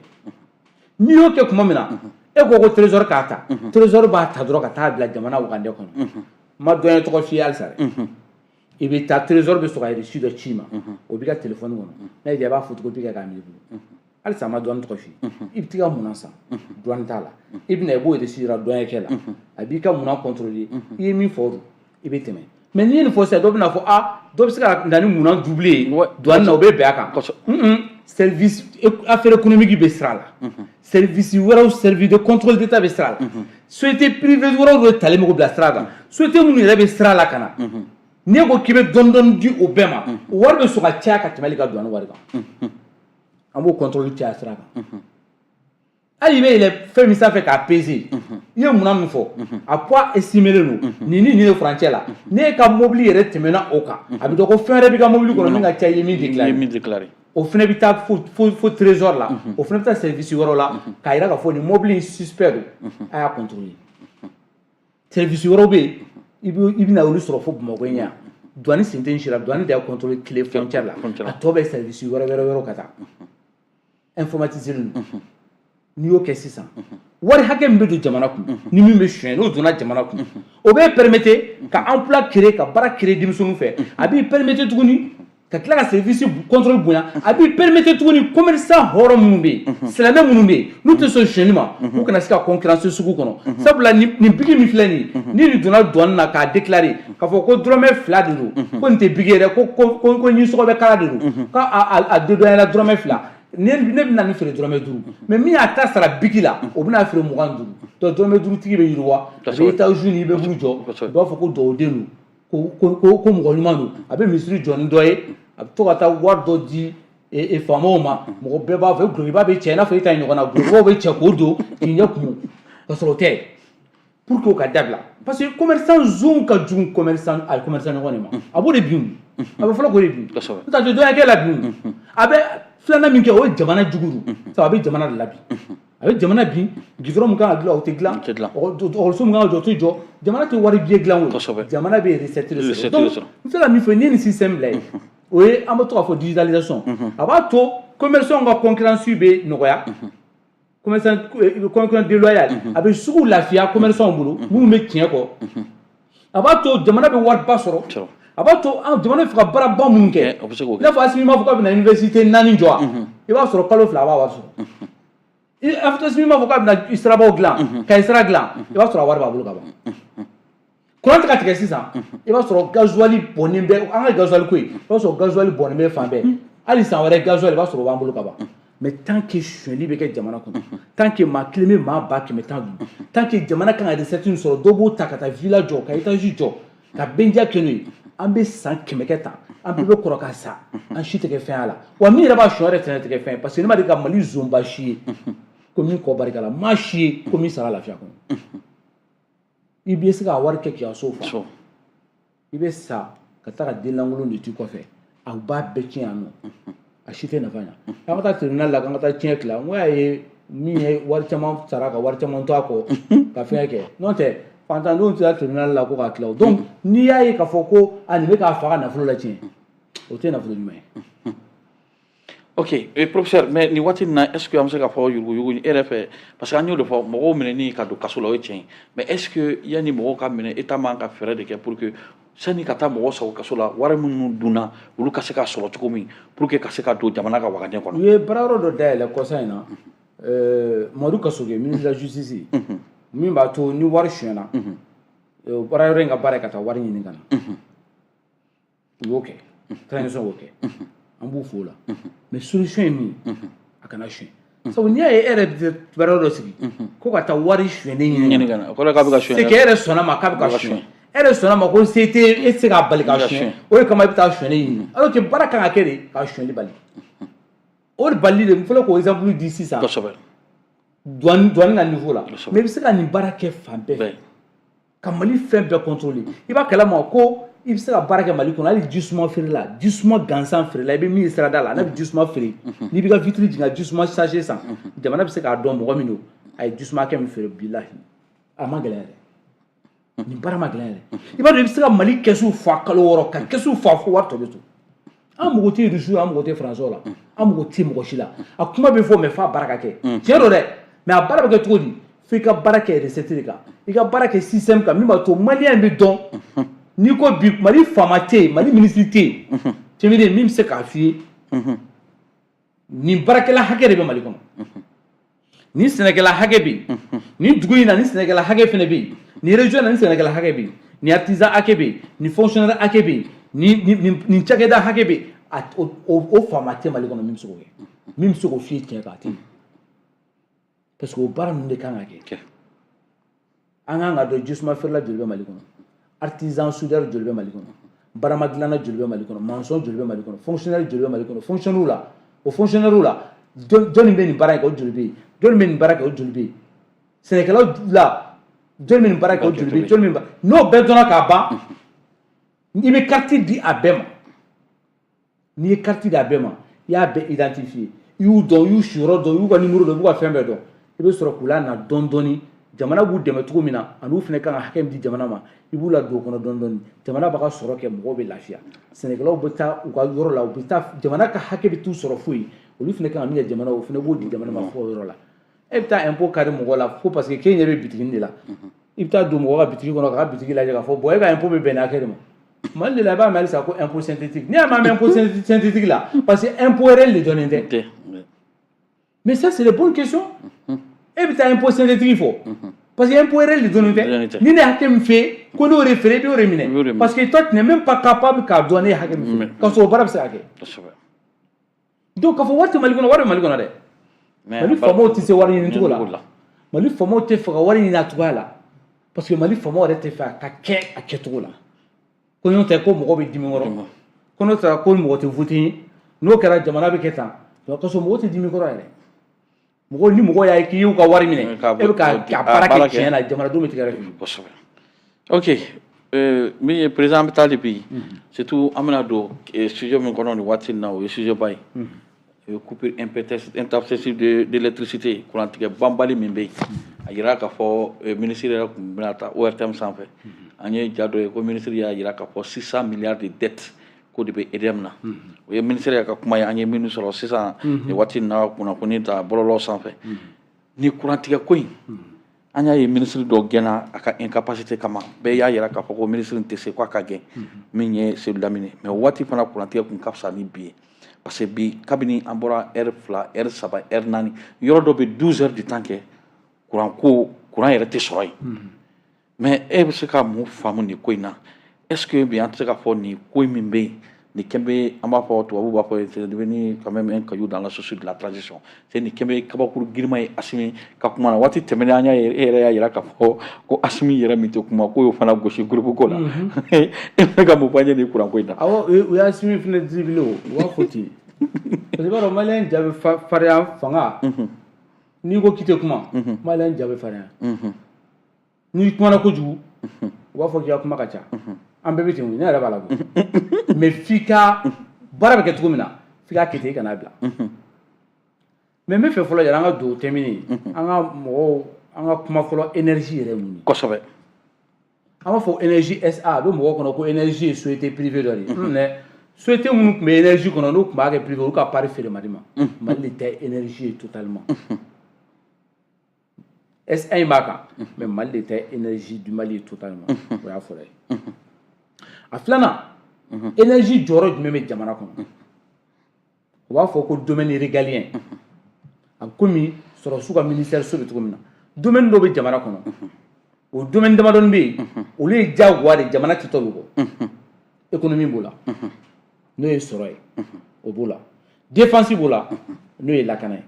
n'i y'o kɛ tuma min na e ko trésor k'a ta trésor b'a ta dɔrɔn ka taa bila jamana wagande kɔnɔ ma dɔn ye tɔgɔ f'i ye halisa dɛ i bɛ taa trésor bɛ sɔrɔ ka reçu dɔ ci ma o b'i ka téléphone kɔnɔ n'a y'i diya i b'a photocopie kɛ k'a minɛ i bolo halisa ma douane tɔgɔ f'i ye i bɛ t'i ka munan san douane t'a la i bɛ na i b'o reçu jira douanier la a b'i ka munan contrôler i ye min fɔ o don i bɛ tɛmɛ mais n'i ye nin fɔ sisan dɔ bɛ na fɔ dɔ bɛ se ka na ni munan doublé ye douane na o bɛ bɛn a kan service affaire économique bɛ sira la service wɛrɛw service de contrôle d'état bɛ sira la société privée wɛrɛw de talen bɛ k'o bila sira kan société minnu yɛrɛ bɛ sira la ka na n'i ko k'i bɛ dɔɔni di o bɛɛ ma o wari bɛ sɔn ka caya ka tɛmɛ hali ka douane wari kan an b'o contrôle caya sira kan hali i bɛ yɛlɛ fɛn min sanfɛ k'a peser i ye munan min fɔ a poids estimé len don nin ni nin de furancɛ la n'e ka mobili yɛrɛ tɛmɛna o kan a bɛ dɔn ko fɛn wɛrɛ b'i ka mobili kɔnɔ min ka ca i ye min déclaré o fana bɛ taa fo trésor la o fana bɛ taa service wɛrɛw la k'a jira k'a fɔ nin mobili in suspect don a y'a contrôler service wɛrɛw bɛ yen i bɛ na olu sɔrɔ fo Bamakɔ yan douane sen tɛ n si la douane de y'a contrôler tile frontière la a tɔ bɛ service wɛrɛw ka taa informatisé len don n'i y'o kɛ sisan wari hakɛ min bɛ don jamana kun ni min bɛ suɲɛ n'o donna jamana kun o bɛ permettre ka emploi créer ka baara créer denmisɛnninw fɛ a b'i permettre tuguni ka tila ka service contrôle bonya a b'i permettre tuguni commerçant hɔrɔn minnu bɛ yen silamɛ minnu bɛ yen n'u tɛ sɔn suɲɛni ma u kana se ka concurrence sugu kɔnɔ sabula nin bigi min filɛ nin ye ni nin donna douane na k'a déclarer k'a fɔ ko dɔrɔmɛ 2 de don ko nin tɛ bigi yɛrɛ ko ɲisɔgɔ bɛ kala de don k'a dédouaner dɔrɔmɛ 2 ne bɛ na nin feere dɔrɔmɛ 5 mais min y'a ta sara bigi la o bɛna feere 25 donc dɔrɔmɛ 5 tigi bɛ yiriwa a bɛ étage ni i bɛ buru jɔ u b'a fɔ ko dɔwɔden don ko mɔgɔ ɲuman don a bɛ misiri jɔ ni dɔ ye a bɛ to ka taa wari dɔ di faamaw ma mɔgɔ bɛɛ b'a fɔ gulokiba bɛ cɛ i n'a fɔ e ta in ɲɔgɔn na gulokibaw bɛ cɛ k'o don k'i ɲɛ kumu ka sɔrɔ o tɛ pour que o ka dabila parce que commerçant zone ka jugu commerçant ɲɔgɔn de ma a b'o de bin a bɛ fɔlɔ k'o de bin n'o tɛ dɔnnikɛ la bin a bɛ filanan min kɛ o ye jamana jugu don sabu a bɛ jamana de la bin a bɛ jamana bin gidɔrɔn min kan ka dilan o tɛ dilan ɔkɔliso min kan ka jɔ o tɛ jɔ jamana tɛ wari bilen dilan o jamana bɛ recette de sɔrɔ donc n bɛ se ka min fɔ n'i ye nin système bila yen o ye an bɛ to k'a fɔ digitalisation a b'a to commerçant ka concurrence bɛ nɔgɔya concurrence déloyale a bɛ sugu lafiya commerçant bolo minnu bɛ tiɲɛ kɔ a b'a to jamana bɛ wariba sɔrɔ a b'a to jamana bɛ fɛ ka baaraba minnu kɛ i n'a fɔ Asimi m'a fɔ k'a bɛ na université 4 jɔ i b'a sɔrɔ kalo 2 a b'a wari sɔrɔ Asimi m'a fɔ k'a bɛ na sirabaw dilan kaye sira dilan i b'a sɔrɔ a wari b'a bolo ka ban courant tɛ ka tigɛ sisan i b'a sɔrɔ gasoil bɔnnen bɛ an ka gasoil ko ye i b'a sɔrɔ gasoil bɔnnen bɛ fan bɛɛ hali san wɛrɛ gasoil i b'a sɔrɔ o b'an bolo ka ban mais tant que suɲɛli bɛ kɛ jamana kɔnɔ tant que maa kelen bɛ maa ba 100 dun tant que jamana kan ka recette min sɔrɔ dɔ b'o ta ka taa villa jɔ ka étage jɔ ka bɛnja kɛ n'o ye an bɛ san 100 kɛ tan an bɛɛ bɛ kɔrɔ ka sa an si tɛ kɛ fɛn y'a la wa min yɛrɛ b'a suɲɛ yɛrɛ tɛ kɛ fɛn ye parce que ne ma deli ka Mali zonba si ye ko min kɔ barika la maa si ye ko min sara lafiya kɔnɔ i bɛ se ka wari kɛ k'i ka so fa i bɛ sa ka taa ka den lankolon de t'i kɔfɛ a b'a bɛɛ tiɲɛ yan nɔ a si tɛ nafa ɲa an ka taa tribunal la k'an ka taa tiɲɛ tila n ko y'a ye min ye wari caman sara ka wari caman to a kɔ ka fɛn kɛ n'o tɛ fantandenw tɛ taa tribunal la ko k'a tila o donc n'i y'a ye k'a fɔ ko nin bɛ k'a fa ka nafolo la tiɲɛ o tɛ nafolo ɲuman ye. ok professeur mais nin waati in na est ce que an bɛ se k'a fɔ yuruguyugu e yɛrɛ fɛ parce que an y'o de fɔ mɔgɔw minɛni ka don kaso la o ye tiɲɛ ye mais est ce que yanni mɔgɔw ka minɛ État man ka fɛɛrɛ de kɛ pour que sani ka taa mɔgɔ sago kaso la wari minnu dunna olu ka se ka sɔrɔ cogo min pour que ka se ka don jamana ka wagaden kɔnɔ. u ye baarayɔrɔ dɔ dayɛlɛ kɔsa in na Mamadu Kasoge ministre de la justice min b'a to ni wari suɲɛna bara yɔrɔ in ka baara ye ka taa wari ɲini ka na u y'o kɛ transition y'o kɛ an b'u fo o la mais solution ye min ye a kana suɲɛ sabu n'i y'a ye e yɛrɛ bɛ bara dɔ sigi ko ka taa wari suɲɛni ɲini ka na o kɔrɔ k'a bɛ ka suɲɛ c'est que e yɛrɛ sɔnna ma k'a bɛ ka suɲɛ e yɛrɛ sɔnna ma ko se tɛ e tɛ se k'a bali ka suɲɛ o de kama i bɛ taa suɲɛni ɲini alors que baara kan ka kɛ de ka suɲɛli bali o de bali de fɔlɔ k'o exemple di sisan kosɛbɛ douane ka niveau la mais i bɛ se ka nin baara kɛ fan bɛɛ fɛ ka Mali fɛn bɛɛ contrôler i b'a kalama ko i bɛ se ka baara kɛ Mali kɔnɔ hali jisuma feere la jisuma gansan feere la i bɛ min ye sirada la n'a bɛ jisuma feere n'i bɛ ka vitre jigin ka jisuma sachet san jamana bɛ se k'a dɔn mɔgɔ min don a ye jisuma hakɛ min feere bilahi a ma gɛlɛn yɛrɛ nin baara ma gɛlɛn yɛrɛ i b'a dɔn i bɛ se ka Mali kɛsu fa kalo 6 ka kɛsu fa fo wari tɔ bɛ to an mago tɛ Rusiw an mago tɛ Faransɛw la an mago tɛ mɔgɔ si la a kuma bɛ fɔ mais f'a baara ka kɛ tiɲɛ don dɛ mais a baara bɛ kɛ cogo di f'i ka baara kɛ recette de kan i ka baara kɛ système kan min b'a to maliyɛn bɛ dɔn n'i ko bi Mali faama tɛ yen Mali ministre tɛ yen cɛmiden min bɛ se k'a f'i ye nin baarakɛla hakɛ de bɛ Mali kɔnɔ nin sɛnɛkɛla hakɛ bɛ yen nin dugu in na nin sɛnɛkɛla hakɛ fana bɛ yen nin région na nin sɛnɛkɛla hakɛ bɛ yen nin artisan hakɛ bɛ yen nin fonctionnaire hakɛ bɛ yen nin cakɛda hakɛ bɛ yen o faama tɛ Mali kɔnɔ min bɛ se k'o kɛ min bɛ se k'o f'i ye tiɲɛ kan a tɛ yen parce que o baara ninnu de kan ka kɛ an kan ka dɔn jisuma feerela joli bɛ Mali kɔnɔ artisan soudeur joli bɛ Mali kɔnɔ barama dilanna joli bɛ Mali kɔnɔ maçon joli bɛ Mali kɔnɔ fonctionnaire joli bɛ Mali kɔnɔ fonctionnaire la o fonctionnaire la jɔnni bɛ nin baara in kɛ o joli bɛ yen jɔnni bɛ nin baara kɛ o joli bɛ yen sɛnɛkɛlaw la jɔnni bɛ nin baara kɛ o joli bɛ yen jɔnni bɛ n'o bɛɛ dɔnna k'a ban i bɛ carte di a bɛɛ ma n'i ye carte di a bɛɛ ma i y'a bɛɛ identifier i y'u dɔn i y'u siyɔrɔ dɔn i y'u ka numéro dɔn i b'u ka fɛn bɛɛ dɔn i bɛ sɔrɔ k'u lana dɔɔni dɔɔni jamana b'u dɛmɛ cogo min na ani u fana kan ka hakɛ min di jamana ma i b'u la don o kɔnɔ dɔɔni dɔɔni jamana b'a ka sɔrɔ kɛ mɔgɔw bɛ lafiya sɛnɛkɛlaw bɛ taa u ka yɔrɔ la u bɛ taa jamana ka hakɛ bɛ t'u sɔrɔ foyi olu fana kan ka min kɛ jamana o fana b'o di jamana ma fo o yɔrɔ la e bɛ taa impôt kari mɔgɔ la fo parce que k'e ɲɛ bɛ bitigi de la i bɛ taa don mɔgɔ ka bitigi kɔnɔ k'a ka bitigi lajɛ k'a fɔ bon e ka impôt bɛ bɛn nin hakɛ de ma Mali de la i b'a mɛn halisa ko impôt synthétique n'i y'a mɛn impôt synthétique la parce que impôt réel de dɔnnen tɛ mais ça c'est les bonnes questions e bɛ taa impôt synthétique fɔ parce que impôt réel de dɔnnen tɛ ni ne hakɛ min fɛ ko n'o de feere i b'o de minɛ parce que toi tu n'es même pas capable k'a dɔn ne ye hakɛ min fɛ k'a sɔrɔ o baara bɛ se ka kɛ donc k'a fɔ wari tɛ Mali kɔnɔ wari bɛ Mali kɔnɔ dɛ Mali faamaw tɛ se wari ɲini cogo la Mali faamaw tɛ fɛ ka wari ɲini a cogoya la parce que Mali faamaw yɛrɛ tɛ fɛ a ka kɛ a kɛcogo la ko n'o tɛ ko mɔgɔ bɛ dimi kɔrɔ ko n'o tɛ ko mɔgɔ tɛ voté n'o kɛra jamana bɛ kɛ tan donc k'a sɔrɔ mɔgɔ tɛ dimi kɔrɔ yɛrɛ mɔgɔ ni mɔgɔ y'a ye k'i y'u ka wari minɛ e bɛ ka baara kɛ tiɲɛ na jamanadenw bɛ tigɛ fili kosɛbɛ ok min ye président bɛ taali bi surtout an bɛna don sujet min kɔnɔ nin waati in na o ye sujet ba ye o ye coupure intempestive d'électricité kurantigɛ banbali min bɛ yen a yira k'a fɔ ministre yɛrɛ tun bɛna taa ORTM sanfɛ an ye ja dɔ ye ko ministre y'a yira k'a fɔ 600 milliards de dette ko de bɛ EDM na o ye ministre yɛrɛ ka kuma ye an ye minnu sɔrɔ sisan waati in na kunnafoni ta bɔlɔlɔ sanfɛ ni kurantigɛ ko in an y'a ye ministre dɔ gɛnna a ka incapacité kama bɛɛ y'a yira k'a fɔ ko ministre tɛ se k'a ka gɛn min ye Seydou Lamine mais waati fana kurantigɛ kun ka fisa ni bi ye parce que bi kabini an bɔra heure 2 heure 3 heure 4 yɔrɔ dɔ bɛ 12 heures de temps kɛ kuran yɛrɛ tɛ sɔrɔ yen mais e bɛ se ka mun faamu nin ko in na est ce que bi an tɛ se k'a fɔ nin ko min bɛ yen nin kɛn bɛ an b'a fɔ tubabuw b'a fɔ c'est devenu quand même un caillou dans la chaussure de la transition c'est nin kɛn bɛ kabakuru girinma ye Asimi ka kuma na waati tɛmɛnen an y'a ye e yɛrɛ y'a yira k'a fɔ ko Asimi yɛrɛ min tɛ kuma k'o y'o fana gosi groupe ko la e bɛ ka mun fɔ an ye nin kuran ko in na. awɔ u y'a Asimi fana dribblé o u b'a fɔ ten parce que i b'a dɔn maliyɛn ja bɛ farinya fanga n'i ko k'i tɛ kuma maliyɛn ja bɛ farinya n'i kumana kojugu u b'a fɔ k'i ka kuma ka ca an bɛɛ bɛ ten ne yɛrɛ b'a la koyi mais f'i ka baara bɛ kɛ cogo min na f'i ka kɛ ten i kana bila mais n bɛ fɛ fɔlɔ yɛrɛ an ka don thème in an ka mɔgɔw an ka kuma fɔlɔ énergie yɛrɛ mun ye kosɛbɛ an b'a fɔ énergie SA a bɛ mɔgɔw kɔnɔ ko énergie ye société privée dɔ de ye mais société minnu tun bɛ énergie kɔnɔ n'u tun b'a kɛ privé olu ka part feere Mali ma Mali de tɛ énergie ye totalement SA in b'a kan mais Mali de tɛ énergie du Mali ye totalement o y'a fɔlɔ ye a filanan énergie jɔyɔrɔ jumɛn bɛ jamana kɔnɔ u b'a fɔ ko domaine régalien a komi sɔrɔsiw ka ministère so bɛ cogo min na domaine dɔ bɛ jamana kɔnɔ o domaine damadɔni bɛ yen olu ye diyagoya de jamana tɛ tɔlu kɔ économie b'o la n'o ye sɔrɔ ye o b'o la défense b'o la n'o ye lakana ye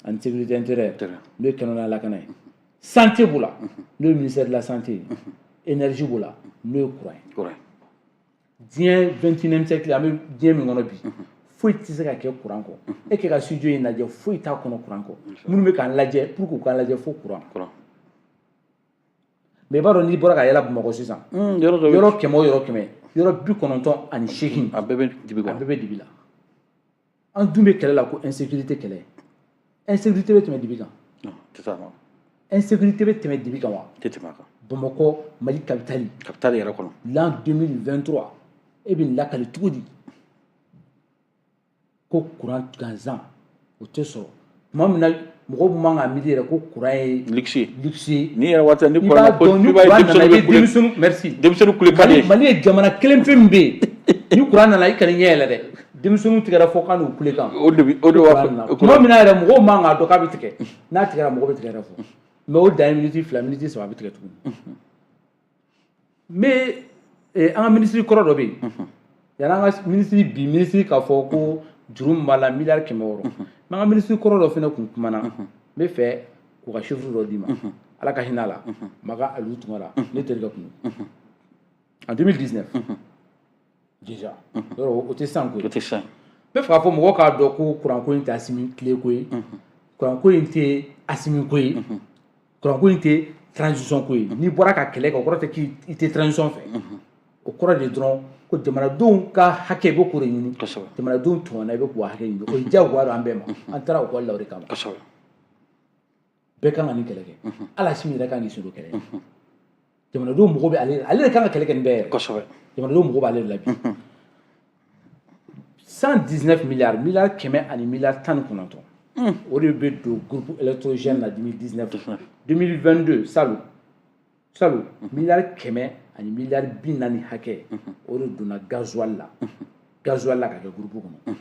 ani sécurité intérieure n'o ye kɛnɛya lakana ye santé b'o la n'o ye ministère de la santé ye énergie b'o la n'o ye courant ye diɲɛ 21e siècle an bɛ diɲɛ min kɔnɔ bi foyi tɛ se ka kɛ courant kɔ e kɛ ka studio in lajɛ foyi t'a kɔnɔ courant kɔ minnu bɛ k'an lajɛ pour que u k'an lajɛ fo courant mais i b'a dɔn n'i bɔra ka yɛlɛ Bamakɔ sisan yɔrɔ 100 o yɔrɔ 100 yɔrɔ 98 a bɛɛ bɛ dibi la an dun bɛ kɛlɛ la ko insécurité kɛlɛ insécurité bɛ tɛmɛ dibi kan insécurité bɛ tɛmɛ dibi kan wa Bamakɔ Mali capitale yɛrɛ kɔnɔ l'an 2023 e bɛ lakali cogo di ko courant gansan o tɛ sɔrɔ tuma min na mɔgɔw man ka miiri yɛrɛ ko courant ye luxe ye ni yɛrɛ waati ni courant nana i bɛ denmisɛnninw merci denmisɛnninw kule ka di Mali ye jamana kelen pe min bɛ yen ni courant nana i kana ɲɛ yɛlɛ dɛ denmisɛnninw tigɛra fɔ k'an n'u kule kan o de b'a tuma min na yɛrɛ mɔgɔw man k'a dɔn k'a bɛ tigɛ n'a tigɛra mɔgɔ bɛ tigɛ yɛrɛ fɔ mais o dan ye miniti 2 miniti 3 a bɛ tigɛ tuguni mais an ka ministre kɔrɔ dɔ bɛ yen yanni an ka ministre bi ministre k'a fɔ ko juru min b'a la miliyari 100 mais an ka ministre kɔrɔ dɔ fana kun kumana n bɛ fɛ k'u ka chiffre dɔ d'i ma ala ka hinɛ a la Maga Aliyu Tunkara ne terikɛ kun en 2019 déjà yɔrɔ o tɛ san ko ye n bɛ fɛ k'a fɔ mɔgɔw k'a dɔn ko courant ko in tɛ Asimi tile ko ye courant ko in tɛ Asimi ko ye courant ko in tɛ transition ko ye n'i bɔra ka kɛlɛ kɛ o kɔrɔ tɛ k'i tɛ transition fɛ o kɔrɔ de dɔrɔn ko jamanadenw ka hakɛ i bɛ k'o de ɲini jamanadenw tɔmɔnna i bɛ k'u hakɛ ɲini o ye diyagoya don an bɛɛ ma an taara o kɔli la o de kama bɛɛ kan ka nin kɛlɛ kɛ hali Asimi yɛrɛ kan k'i sen don kɛlɛ jamanadenw mago bɛ ale de kan ka kɛlɛ kɛ nin bɛɛ yɛrɛ jamanadenw mago b'ale de la bi 119 milliards miliyari 100 ani miliyari 19 o de bɛ don groupe électrogène na 2019 2022 salon miliyari 100 ani miliyari 40 hakɛ o de donna gasoil la ka kɛ groupe kɔnɔ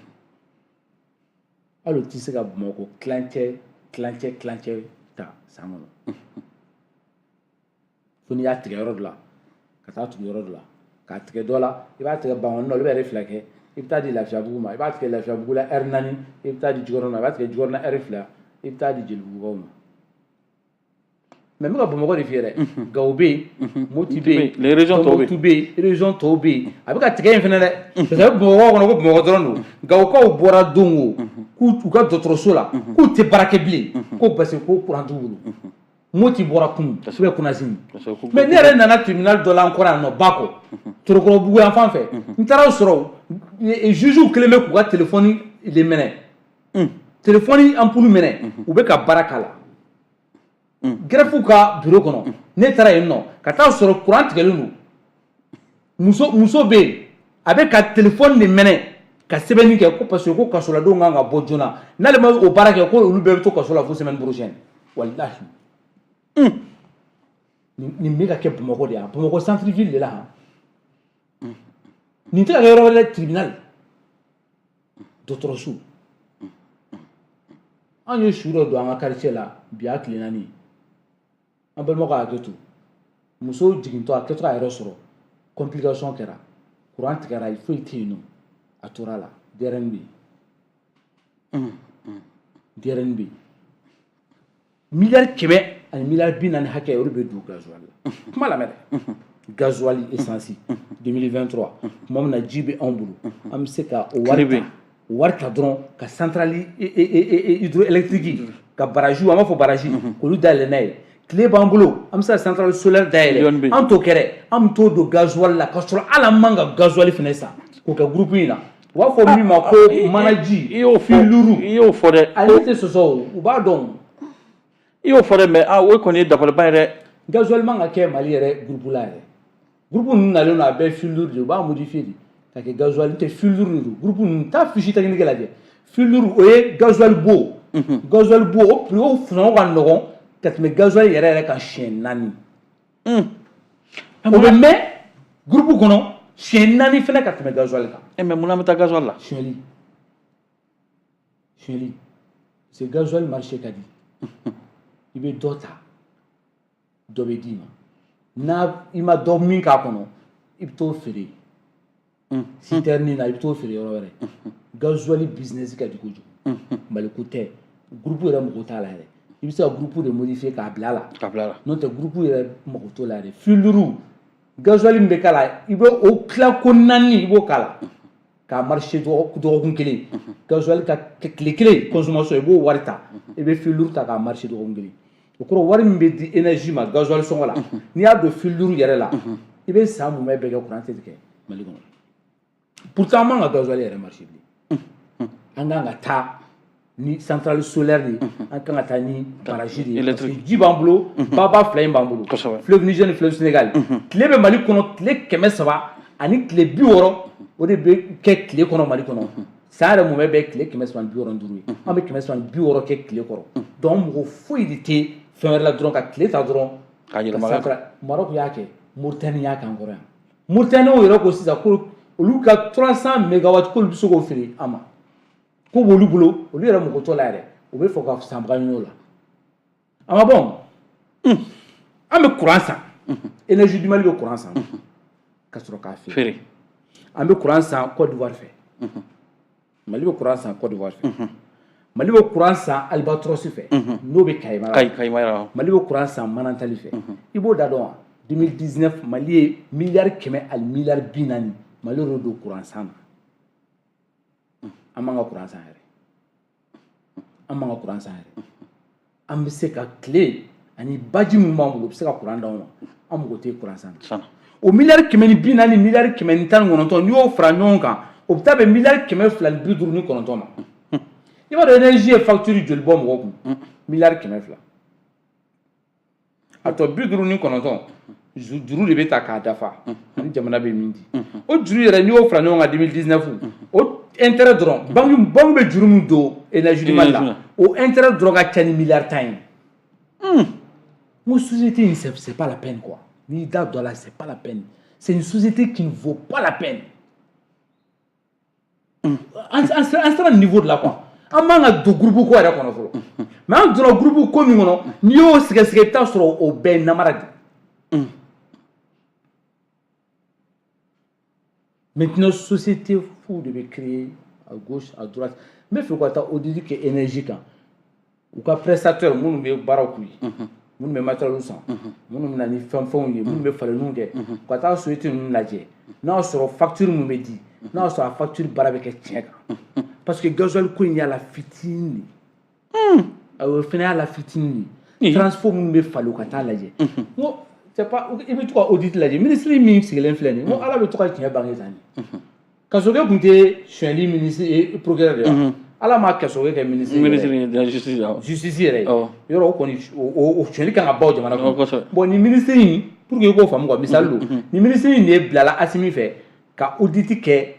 hali o tɛ se ka Bamakɔ tilancɛ ta san kɔnɔ fo n'i y'a tigɛ yɔrɔ dɔ la ka taa tugu yɔrɔ dɔ la k'a tigɛ dɔ la i b'a tigɛ Bankɔni na olu bɛ heure 2 kɛ i bɛ taa di Lafiyabugu ma i b'a tigɛ Lafiyabugu la heure 4 i bɛ taa di Jikɔrɔni ma i b'a tigɛ Jikɔrɔni na heure 2 i bɛ taa di Jelibugukaw ma mais n bɛ ka Bamakɔ de f'i ye dɛ Gawo bɛ yen Moti bɛ yen Tɔnbukutu bɛ yen région tɔw bɛ yen a bɛ ka tigɛ yen fana dɛ parce que a bɛ Bamakɔ kɔnɔ ko Bamakɔ dɔrɔn don Gawokaw bɔra don o k'u ka dɔgɔtɔrɔso la k'u tɛ baara kɛ bilen ko parce que ko courant t'u bolo Moti bɔra kunun Kunasini mais ne yɛrɛ nana tribunal dɔ la an kɔrɔ yan nɔ Bako Torokɔrɔbugu yan fan fɛ n taara sɔrɔ juges kelen bɛ k'u ka téléphone de minɛ téléphone ampoule minɛ u bɛ ka baara k'a la greffiw ka bureau kɔnɔ ne taara yen nɔ ka taa sɔrɔ courant tigɛlen don muso bɛ yen a bɛ ka téléphone de minɛ ka sɛbɛnni kɛ ko parce que ko kasoladenw kan ka bɔ joona n'ale ma o baara kɛ ko olu bɛɛ bɛ to kaso la fo semaine prochaine walahi nin bɛ ka kɛ Bamakɔ de yan Bamakɔ centre ville de la han nin tɛ ka kɛ yɔrɔ wɛrɛ la tribunal dɔgɔtɔrɔso an ye su dɔ don an ka quartier la bi a tile 4 an balimaw ka hakɛ to muso jigintɔ a kɛtɔ k'a yɛrɛ sɔrɔ complication kɛra courant tigɛra foyi tɛ yen nɔ a tora la DRN bɛ yen miliyari 100 ani miliyari 40 hakɛ o de bɛ don gasoil la kuma lamɛn dɛ gasoil essence 2023 tuma min na ji bɛ anw bolo an bɛ se ka o wari ta dɔrɔn ka centrale hydroélectrique ka barrage an b'a fɔ barrage k'olu dayɛlɛ n'a ye tile b'an bolo an bɛ se ka centrale solaire dayɛlɛ an t'o kɛ dɛ an bɛ t'o don gasoil la ka sɔrɔ hali an man ka gasoil fana san k'o kɛ groupe in na u b'a fɔ min ma ko manaji filuru i y'o fɔ dɛ ale tɛ sɔsɔ u b'a dɔn i y'o fɔ dɛ mais o kɔni ye dabaliban ye dɛ gasoil man ka kɛ Mali yɛrɛ groupe la yɛrɛ groupe ninnu nalen don a bɛɛ filuru de u b'a modifier de ka kɛ gasoil n tɛ filuru de don groupe ninnu taa fiche technique lajɛ filuru o ye gasoil bo o prix o sɔngɔ ka nɔgɔn ka tɛmɛ gasoil yɛrɛ kan siɲɛ 4 o bɛ mɛn groupe kɔnɔ siɲɛ 4 fana ka tɛmɛ gasoil kan mais mun na an bɛ taa gasoil la suyɛli c'est gasoil marché ka di i bɛ dɔ ta dɔ bɛ d'i ma n'a i ma dɔ min k'a kɔnɔ i bɛ t'o feere citerne na i bɛ t'o feere yɔrɔ wɛrɛ gasoil business ka di kojugu Mali ko tɛ groupe yɛrɛ mago t'a la yɛrɛ i bɛ se ka groupe de modifier k'a bila a la n'o tɛ groupe yɛrɛ mago t'o la yɛrɛ filtre gasoil min bɛ k'a la i bɛ o tila ko 4 i b'o k'a la k'a marché dɔgɔkun kelen gasoil ka tile kelen consommation i b'o wari ta i bɛ filtre ta k'a marché dɔgɔkun kelen o kɔrɔ wari min bɛ di énergie ma gasoil sɔngɔ la n'i y'a don filtre yɛrɛ la i bɛ san mun bɛɛ kɛ courant tɛ kɛ Mali kɔnɔ pourtant an man ka gasoil yɛrɛ marché bilen an kan ka taa ni centrale solaire de an kan ka taa ni barrage de ye parce que ji b'an bolo baba fila in b'an bolo fleuve Niger ni fleuve Sénégal tile bɛ Mali kɔnɔ tile 300 ani tile 60 o de bɛ kɛ tile kɔnɔ Mali kɔnɔ san yɛrɛ mun bɛ tile 365 ye an bɛ 360 kɛ tile kɔrɔ donc mɔgɔ foyi de tɛ fɛn wɛrɛ la dɔrɔn ka tile ta dɔrɔn ka yɛlɛma Maroc y'a kɛ Mauritanie y'a kɛ an kɔrɔ yan Mauritanie yɛrɛ ko sisan ko olu ka 300 mégawatts k'olu bɛ se k'o feere an ma ko b'olu bolo olu yɛrɛ mago t'o la yɛrɛ u bɛ fɛ ka sanbaga ɲini o la a ma bɔn an bɛ courant san énergie du Mali bɛ courant san ka sɔrɔ k'a feere an bɛ courant san Côte d'Ivoire fɛ Mali bɛ courant san Côte d'Ivoire fɛ Mali bɛ courant san Albatros fɛ n'o bɛ Kayimara Mali bɛ courant san Manantali fɛ i b'o da dɔn wa 2019 Mali ye miliyari 100 ani miliyari 40 Mali y'o don courant san na an man ka courant san yɛrɛ an man ka courant san yɛrɛ an bɛ se ka tile ani baji min b'an bolo u bɛ se ka courant d'anw ma an mago tɛ courant san na o miliyari 100 ni 40 miliyari 119 n'i y'o fara ɲɔgɔn kan o bɛ taa bɛn miliyari 200 ni 59 ma i b'a dɔn énergie ye facture joli bɔ mɔgɔ kun miliyari 200 a tɔ 59 juru de bɛ ta k'a dafa ani jamana bɛ min di o juru yɛrɛ n'i y'o fara ɲɔgɔn kan 2019 o intérêt dɔrɔn banque bɛ juru min don énergie du Mali la o intérêt dɔrɔn ka ca ni miliyari 10 ye n ko société in c'est pas la peine quoi n'i da don a la c'est pas la peine c'est une société qui ne vaut pas la peine an sera niveau de la quoi an man ka don groupe ko yɛrɛ kɔnɔ fɔlɔ mais an donna groupe ko min kɔnɔ n'i y'o sɛgɛsɛgɛ i bɛ taa sɔrɔ o bɛɛ ye namara de maintenant société fou de bɛ créer à gauche à droite n bɛ fɛ ka taa audit kɛ énergie kan u ka prestataire minnu bɛ baaraw k'u ye minnu bɛ matériel san minnu bɛ na ni fɛnw ye minnu bɛ falenniw kɛ u ka taa société ninnu lajɛ n'a y'a sɔrɔ facture min bɛ di n'a y'a sɔrɔ a facture baara bɛ kɛ tiɲɛ kan parce que gasoil ko in y'a la fitinin de o fana y'a la fitinin de transport minnu bɛ falen u ka taa lajɛ n ko c'est pas i bɛ to ka audit lajɛ ministre min sigilen filɛ nin ye n ko ala bɛ to ka tiɲɛ bange tan de ka sɔrɔ e tun tɛ sonyɛli ministre procureur de ye ala m'a kɛ sɔrɔ e kɛ ministre de justice yɛrɛ ye yɔrɔ o kɔni o sonyɛli kan ka baw jamana kɔnɔ bon nin ministre in pour que i k'o faamu quoi misali don nin ministre in de bilala Asimi fɛ ka audit kɛ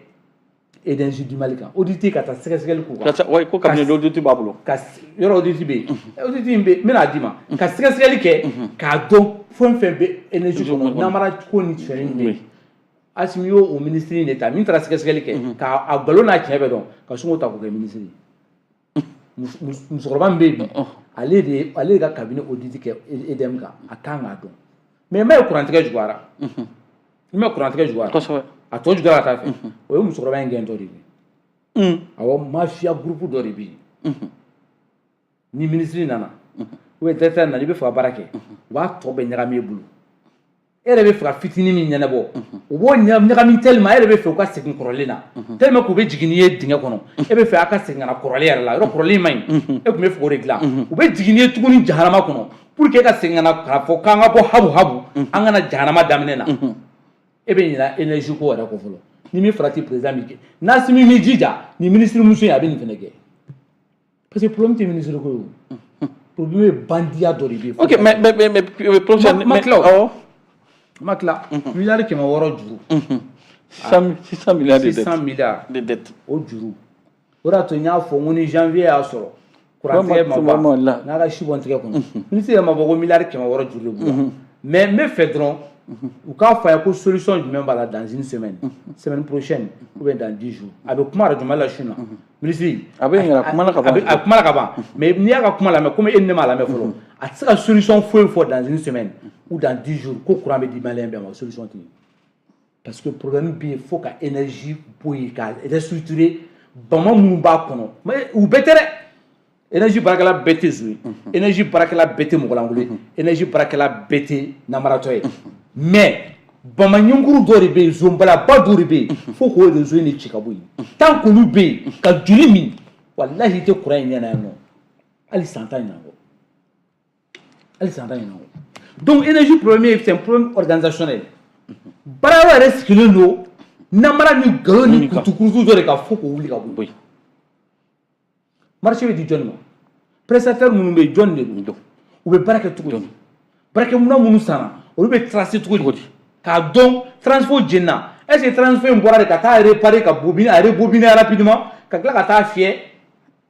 énergie du Mali kan audit ka taa sɛgɛsɛgɛli k'u kan wa ko cabinet d'audit b'a bolo ka yɔrɔ audit bɛ yen audit in bɛ n bɛna d'i ma ka sɛgɛsɛgɛli kɛ k'a dɔn fɛn fɛn bɛ énergie kɔnɔ namara ko ni sonyɛli bɛ yen Asimi y'o o ministre in de ta min taara sɛgɛsɛgɛli kɛ k'a nkalon n'a tiɲɛ bɛɛ dɔn ka sun k'o ta k'o kɛ ministre ye musokɔrɔba min bɛ yen bi ale de ka cabinet audit kɛ EDM kan a kan k'a dɔn mais n bɛ ye courant tigɛ juguyara n bɛ courant tigɛ juguyara a tɔ juguyara ka taa fɛ o ye musokɔrɔba in gɛn dɔ de ye awɔ mafia groupe dɔ de bɛ yen ni ministre nana ou bien directeur nana i bɛ fɛ ka baara kɛ u b'a tɔ bɛɛ ɲagami e bolo e yɛrɛ bɛ fɛ ka fitinin min ɲɛnabɔ u b'o ɲagami tellement e yɛrɛ bɛ fɛ u ka segin kɔrɔlen na tellement k'u bɛ jigin n'i ye dingɛ kɔnɔ e bɛ fɛ a ka segin ka na kɔrɔlen yɛrɛ la yɔrɔ kɔrɔlen ma ɲi e tun bɛ fɛ k'o de dilan u bɛ jigin n'i ye tuguni jahanama kɔnɔ pour que e ka segin ka na k'a fɔ k'an ka bɔ habu an kana jahanama daminɛ na e bɛ ɲinɛ énergie ko yɛrɛ kɔ fɔlɔ ni min farati président min kɛ n'Asimi m'i jija ni ministre muso in a bɛ nin fana kɛ parce que problème tɛ ministre ko ye o problème ye bandiya dɔ de bɛ yen. ok mais professeur ma tila ma tila miliyari 600 juru 600 milliards 600 milliards de dette o juru o de y'a to n y'a fɔ n ko ni janvier y'a sɔrɔ courant tigɛ ma ban n'a ka si bɔ n tigɛ kɔnɔ ministre yɛrɛ ma fɔ ko miliyari 600 juru de b'u la mais n bɛ fɛ dɔrɔn ou k'a fɔ a ye ko solution jumɛn b'a la dans une semaine semaine prochaine ou bien dans 10 jours a bɛ kuma radio la su na ministre a bɛ ɲininka kuma la ka ban a kuma la ka ban mais n'i y'a ka kuma lamɛn comme e ni ne m'a lamɛn fɔlɔ a tɛ se ka solution foyi fɔ dans une semaine ou dans 10 jours ko courant bɛ di maliyɛn bɛɛ ma solution tɛ yen parce que problème bɛ yen fo ka énergie bɔ yen ka restructurer bama minnu b'a kɔnɔ mais u bɛɛ tɛ dɛ énergie baarakɛla bɛɛ tɛ zo ye énergie baarakɛla bɛɛ tɛ mɔgɔlankolon ye énergie baarakɛla bɛɛ tɛ namaratɔ ye mais bama ɲɛnkuru dɔ de bɛ yen zonbalaba dɔ de bɛ yen fo k'o réseau in de ci ka bɔ yen tant qu'olu bɛ yen ka joli min walahi i tɛ courant in ɲɛ na yan nɔ hali san tan ɲinan kɔ hali san tan ɲinan kɔ donc énergie problème c'est un problème organisationnel baara yɛrɛ sigilen don namara ni nkalon ni kutukutu dɔ de ka fo k'o wuli ka bɔ yen marché bɛ di jɔnni ma prestataire minnu bɛ yen jɔnni de don u bɛ baara kɛ cogo di baarakɛminɛn minnu sanna olu bɛ tracer cogo di k'a dɔn transfo jenna est ce que transfo in bɔra de ka taa réparer ka bobiner a rebobiner rapidement ka tila ka taa fiyɛ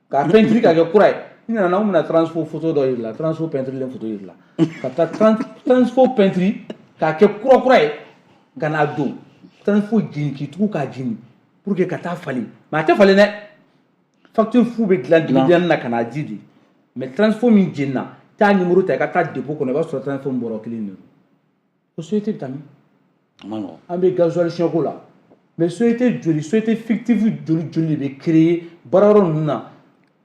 ka peinture ka kɛ kura ye n nana n'anw bɛna transfo photo dɔ yiri la transfo peinture len photo yiri la ka taa transfo peinture k'a kɛ kura ye ka n'a don transfo jeni k'i tugu k'a jeni pour que ka taa falen mais a tɛ falen dɛ facture fu bɛ dilan dividenni na ka n'a di de mais transfo min jenina taa numéro ta i ka taa dépôt kɔnɔ i b'a sɔrɔ transfo min bɔra kelen de don o société bɛ taa min an bɛ gasoil siɲɛko la mais société joli société fictive joli de bɛ créer baarayɔrɔ ninnu na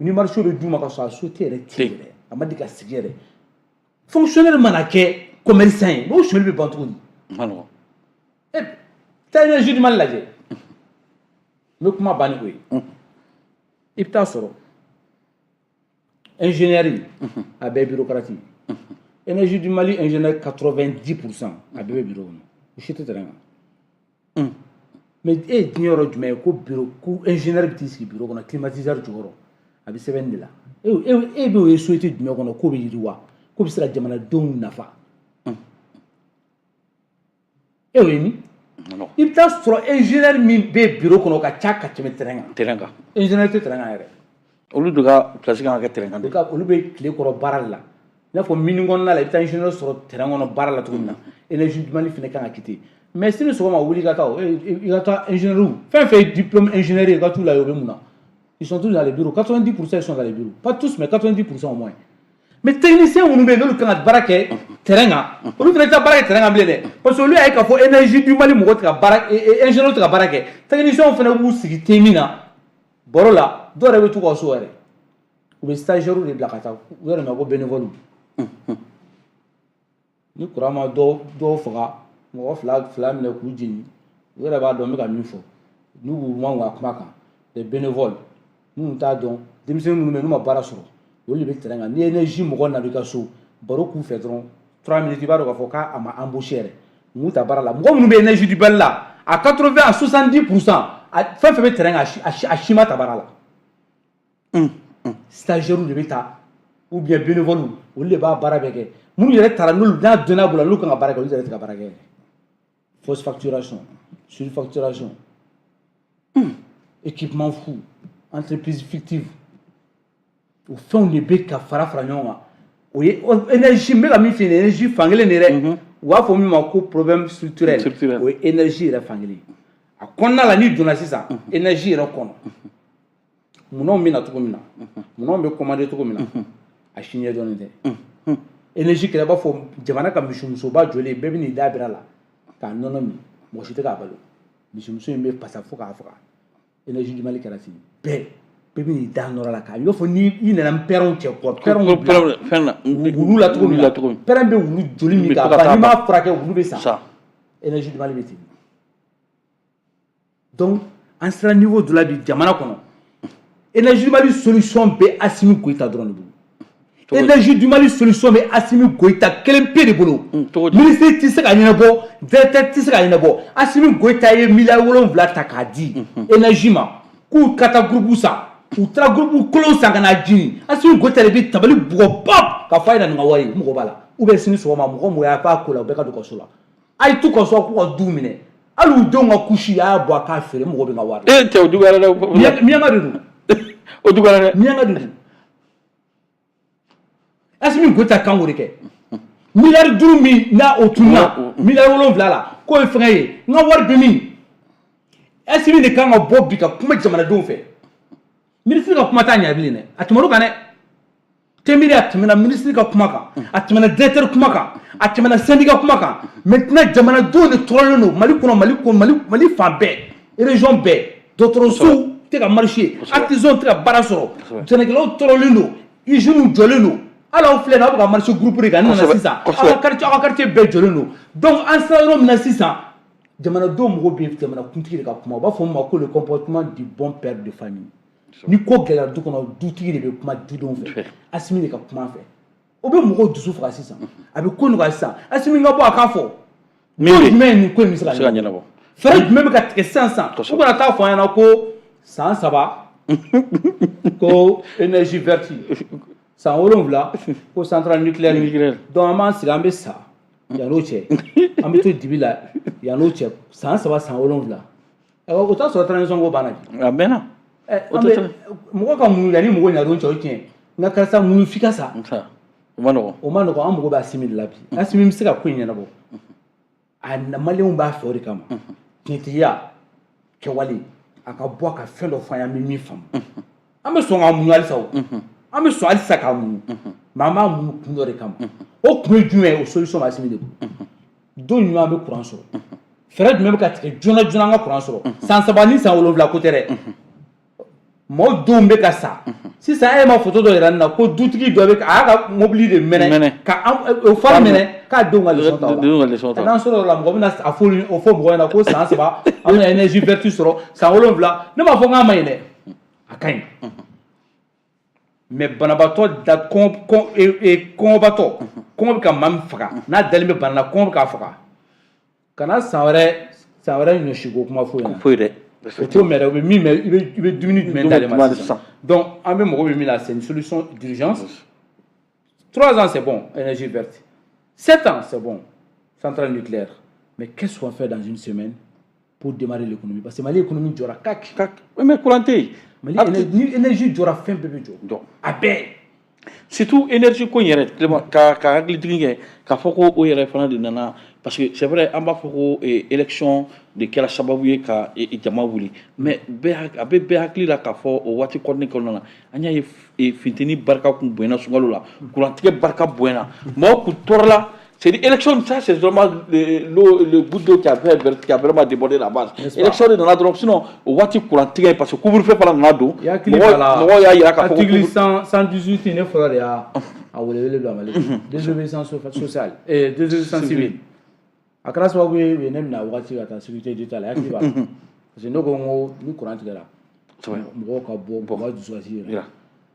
ni marché bɛ d'u ma ka sɔrɔ a société yɛrɛ tɛ yɛrɛ a ma deli ka sigi yɛrɛ fonctionnaire mana kɛ commerçant ye n'o sonyali bɛ ban cogo di taa énergie du Mali lajɛ n bɛ kuma ban ni o ye i bɛ taa sɔrɔ ingénierie a bɛɛ bureaucrate énergie du Mali ingénieur 90% a bɛɛ bɛ bureau kɔnɔ u si tɛ terrain kan mais e ye diɲɛ yɔrɔ jumɛn ye ko bureau ko ingénieur bɛ t'i sigi bureau kɔnɔ climatiseur jukɔrɔ a bɛ sɛbɛnni de la e bɛ o ye société jumɛn kɔnɔ k'o bɛ yiriwa k'o bɛ se ka jamanadenw nafa e y'o ye min i bɛ taa sɔrɔ ingénieur min bɛ bureau kɔnɔ ka ca ka tɛmɛ terrain kan ingénieur tɛ terrain kan yɛrɛ olu de ka place kan ka kɛ terrain kan de olu bɛ tile kɔrɔ baara de la i n'a fɔ mini kɔnɔna la i bɛ taa ingénieur sɔrɔ terrain kɔnɔ baara la cogo min na énergie du Mali fana kan ka kite mais sini sɔgɔma wuli i ka taa ingénieur fɛn fɛn ye diplôme ingénieur i ka t'u la yen o bɛ mun na ils sont tous dans les bureaux 90% ils sont dans les bureaux pas tous mais 90% au moins mais technicien minnu bɛ yen n'olu kan ka baara kɛ terrain kan olu fana tɛ taa baara kɛ terrain kan bilen dɛ parce que olu y'a ye k'a fɔ énergie du Mali mɔgɔ tɛ ka baara ingénieur tɛ ka baara kɛ technicien fana b'u sigi ten min na baro la dɔw yɛrɛ bɛ t'u ka so yɛrɛ u bɛ stagiaire de bila ka taa u yɛrɛ ma ko bénévole ni courant ma dɔw faga mɔgɔ fila minɛ k'u jeni u yɛrɛ b'a dɔn n bɛ ka min fɔ n'u b'u mankan a kuma kan les bénévoles minnu t'a dɔn denmisɛnnin minnu bɛ yen n'u ma baara sɔrɔ olu de bɛ terrain kan ni énergie mɔgɔ nana i ka so baro k'u fɛ dɔrɔn 3 minutes i b'a dɔn k'a fɔ k'a ma embauché yɛrɛ n'u ta baara la mɔgɔ minnu bɛ énergie du Mali la à 80 à 70% fɛn fɛn bɛ terrain kan a si ma ta baara la stagiaire de bɛ taa ou bien bénévole olu de b'a baara bɛɛ kɛ minnu yɛrɛ taara n'olu n'a donna bolo n'olu kan ka baara kɛ olu yɛrɛ tɛ ka baara kɛ fausse facturation surfacturation équipement fou entreprise fictive o fɛnw de bɛ ka fara ɲɔgɔn kan o ye énergie n bɛ ka min f'i ye énergie fankelen de dɛ u b'a fɔ min ma ko problème structurel o ye énergie yɛrɛ fankelen a kɔnɔna la n'i donna sisan énergie yɛrɛ kɔnɔ minɛnw bɛ na cogo min na minɛnw bɛ commander cogo min na a si ɲɛ dɔnnen tɛ énergie kɛra i b'a fɔ jamana ka misimusoba jɔlen bɛɛ bɛ n'i da bira la k'a nɔnɔ min mɔgɔ si tɛ k'a balo misimuso in bɛ pasa fo k'a faga énergie du Mali kɛra ten bɛɛ bɛɛ bɛ n'i da nɔrɔ la k'a i b'a fɔ n'i nana pɛrɛnw cɛ kɔ pɛrɛnw bila wulu la cogo min na pɛrɛn bɛ wulu joli min k'a ban n'i m'a furakɛ wulu bɛ sa énergie du Mali bɛ ten donc an sera niveau dɔ la bi jamana kɔnɔ énergie du Mali solution bɛ Assimi Goïta dɔrɔn de bolo énergie du Mali solution bɛ Assimi Goïta kelen pe de bolo ministre tɛ se ka ɲɛnabɔ directeur tɛ se ka ɲɛnabɔ Assimi Goïta ye miliyari 7 ta k'a di énergie ma k'u ka taa groupe san u taara groupe kolon san ka n'a jini Assimi Goïta de bɛ tabali bugɔ pap ka fɔ a ye na nin ka wari mɔgɔ b'a la ou bien sini sɔgɔma mɔgɔ mɔgɔ y'a fɔ a ko la u bɛɛ ka don kaso la a ye t'u kaso k'u ka du minɛ hali u denw ka couche a y'a bɔ a k'a feere mɔgɔ bɛ ka wari cɛ o juguyara dɛ miyanka de don o juguyara dɛ miyanka de don Assimi Goïta kan o de kɛ milliard duuru min n'a o tunna milliard 7 la k'o ye fɛngɛ ye n ka wari bɛ min est-ce que de kan ka bɔ bi ka kuma jamanadenw fɛ ministre ka kuma t'a ɲɛ bilen dɛ a tɛmɛn'o kan dɛ Téméré a tɛmɛna ministre ka kuma kan a tɛmɛna directeur kuma kan a tɛmɛna syndicat kuma kan maintenant jamanadenw de tɔɔrɔlen don Mali kɔnɔ Mali fan bɛɛ région bɛɛ dɔgɔtɔrɔsow tɛ ka marché artisan tɛ ka baara sɔrɔ sɛnɛkɛlaw tɔɔrɔlen don usines jɔlen don hali aw filɛ nin aw bɛ ka marché groupe de kan ne nana sisan aw ka quartier bɛɛ jɔlen don donc an sera yɔrɔ min na sisan jamanadenw mago bɛ jamanakuntigi de ka kuma u b'a fɔ min ma ko le comportement du bon père de famille ni ko gɛlɛya du kɔnɔ dutigi de bɛ kuma dudenw fɛ Asimi de ka kuma fɛ o bɛ mɔgɔw dusu faga sisan a bɛ ko nɔgɔya sisan Asimi ka bɔ a k'a fɔ ko jumɛn ye nin ko in bɛ se ka ɲɛnabɔ fɛɛrɛ jumɛn bɛ ka tigɛ sisan u kana taa fɔ an ɲɛna ko san 3 ko énergie verte san 7 ko centrale nucléaire donc an b'an sigi an bɛ sa yan'o cɛ an bɛ to dibi la yan'o cɛ san 3 san 7 o t'a sɔrɔ transition ko banna bi a mɛnna mɔgɔ ka muɲu yanni mɔgɔ ɲadon cɛ o tiɲɛ nka karisa muɲu f'i ka sa o ma nɔgɔn an mago bɛ Asimi de la bi Asimi bɛ se ka ko in ɲɛnabɔ a maliyɛnw b'a fɛ o de kama tiɲɛtigiya kɛwale a ka bɔ a ka fɛn dɔ fɔ an ye an bɛ min faamu an bɛ sɔn k'a muɲu halisa o an bɛ sɔn halisa k'a muɲu mais an b'a muɲu kun dɔ de kama o kun ye jumɛn ye o solution bɛ Asimi de bolo don ɲuman an bɛ courant sɔrɔ fɛɛrɛ jumɛn bɛ ka tigɛ joona joona an ka courant sɔrɔ san 3 ni san 7 ko tɛ dɛ mɔgɔw denw bɛ ka sa sisan e ma photo dɔ yira nin na ko dutigi dɔ bɛ a y'a ka mobili de minɛ ka o fari minɛ k'a denw ka leçon ta o la n'an sɔrɔ o la mɔgɔ bɛna a fɔ mɔgɔ ɲɛna ko san 3 an bɛna énergie verte sɔrɔ san 7 ne m'a fɔ k'a ma ɲi dɛ a ka ɲi mais banabaatɔ da kɔngɔbatɔ kɔngɔ bɛ ka maa min faga n'a dalen bɛ bana na kɔngɔ bɛ k'a faga kana san wɛrɛ ɲɔsiko kuma fɔ yen foyi dɛ o t'o mɛn dɛ o bɛ min mɛn i bɛ dumuni jumɛn d'ale ma sisan donc an bɛ mɔgɔ bɛ min na c'est une solution d'urgence 3 ans c'est bon énergie verte 7 ans c'est bon centrale nucléaire mais qu'est-ce qu'on fait dans une semaine pour démarrer l'économie parce que Mali économie jɔra kaki mais courant tɛ yen ni énergie jɔra fɛn bɛɛ bɛ jɔ a bɛɛ surtout énergie ko in yɛrɛ ka hakilitigi kɛ k'a fɔ ko o yɛrɛ fana de nana parce que c'est vrai an b'a fɔ ko élection de kɛra sababu ye ka jama wuli mais a bɛ bɛɛ hakili la k'a fɔ o waati kɔnɔna na an y'a ye funteni barika kun bonyana sunkalo la kurantigɛ barika bonyana mɔgɔw kun tɔɔrɔla c'est dire élection ça c'est vraiment le bout d'eau qui a vraiment débordé la base élection de nana dɔrɔn sinon o waati kurantigɛ parce que couvre-feu fana nana don mɔgɔw y'a yira k'a fɔ article 118 ne fɔlɔ de y'a welewele bila Mali désobéissance sociale désobéissance civile a kɛra sababu ye ne bɛna wagati ka taa sécurité d'État la hakili b'a la parce que ne ko n ko ni courant tigɛra mɔgɔw ka bɔ u ka dusukasi yɛrɛ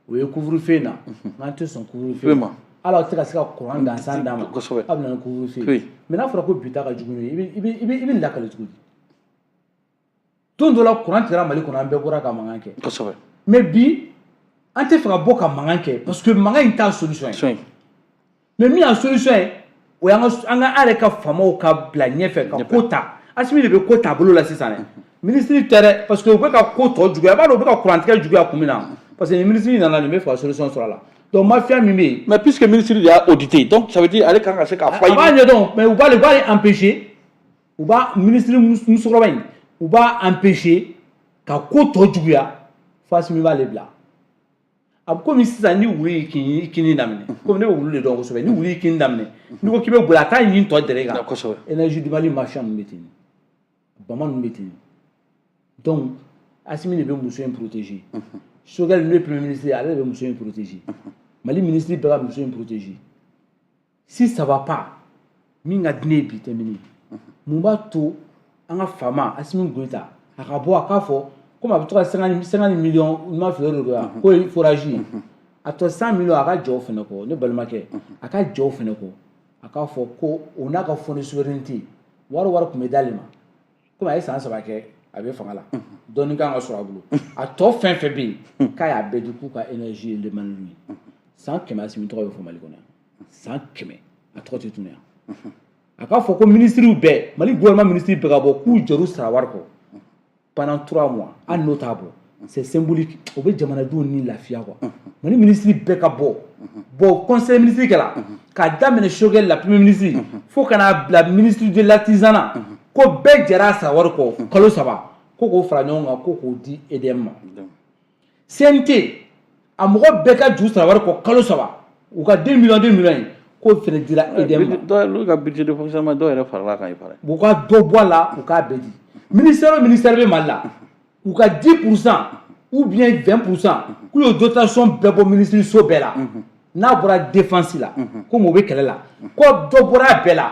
o ye couvre-feu in na n'an tɛ sɔn couvre-feu ma hali aw tɛ ka se ka courant gansan d'a ma aw bɛ na ni couvre-feu mais n'a fɔra ko bi ta ka jugu n'o ye i bɛ lakale cogo di don dɔ la courant tigɛra Mali kɔnɔ an bɛɛ bɔra ka mankan kɛ mais bi an tɛ fɛ ka bɔ ka mankan kɛ parce que mankan in t'a solution ye mais min y'a solution ye o y'an ka yɛrɛ ka faamaw ka bila ɲɛfɛ ka ko ta Asimi de bɛ ko taabolo la sisan dɛ ministre tɛ dɛ parce que u bɛ ka ko tɔ juguya i b'a dɔn u bɛ ka courant tigɛ juguya kun min na parce que ni ministre nana nin bɛ fɛ ka solution sɔrɔ a la donc mafia min bɛ yen mais puisque ministre de y'a audité donc ça veut dire ale kan ka se k'a fɔ a b'a ɲɛdɔn mais u b'a empêcher u b'a ministre musokɔrɔba in u b'a empêcher ka ko tɔ juguya fo Asimi b'ale bila a bɛ komi sisan ni wulu y'i kini daminɛ komi ne bɛ wulu de dɔn kosɛbɛ ni wulu y'i kini daminɛ n'i ko k'i bɛ boli a t'a ɲin tɔ dɛrɛ kan énergie du Mali mafia ninnu bɛ ten bama ninnu bɛ ten donc Asimi de bɛ muso in protéger Choguel n'o ye premier ministre ye ale de bɛ muso in protéger Mali ministre bɛɛ ka muso in protéger si ça va pas min ka di ne ye bi tɛ min ye mun b'a to an ka faama Asimi Goïta a ka bɔ a k'a fɔ komi a bɛ to ka 50 millions ma fili o de don k'o ye forage ye a tɔ 100 millions a ka jɔ o fana kɔ ne balimakɛ a ka jɔ o fana kɔ a k'a fɔ ko o n'a ka fond de souveraineté wari tun bɛ d'ale ma komi a ye san 3 kɛ a bɛ fanga la dɔɔni kan ka sɔrɔ a bolo a tɔ fɛn fɛn bɛ yen k'a y'a bɛɛ di k'u ka énergie yɛlɛma n'u ye san 100 Asimi tɔgɔ bɛ fɔ Mali kɔnɔ yan san 100 a tɔgɔ tɛ tunun yan a k'a fɔ ko ministres bɛɛ Mali gouvernement ministre bɛɛ ka bɔ k'u jɔr'u sara wari kɔ pendant 3 mois hali n'o t'a bɔ c'est symbolique o bɛ jamanadenw ni lafiya quoi Mali ministre bɛɛ ka bɔ bon conseil ministre kɛla k'a daminɛ Choguel la premier ministre fo kana bila ministre de l'artisanat ko bɛɛ jɛra a sara wari kɔ kalo 3 ko k'o fara ɲɔgɔn kan ko k'o di EDM ma CNT a mɔgɔ bɛɛ ka ju sara wari kɔ kalo 3 u ka 2 millions ko fɛnɛ dira EDM ma dɔw ka budget de fonctionnement dɔw yɛrɛ farala kan i pare u ka dɔ bɔ a la u k'a bɛɛ di ministère o ministère bɛ Mali la u ka 10% ou bien 20% k'u ye dotation bɛɛ bɔ ministre so bɛɛ la n'a bɔra défense la komi o bɛ kɛlɛ la ko dɔ bɔra a bɛɛ la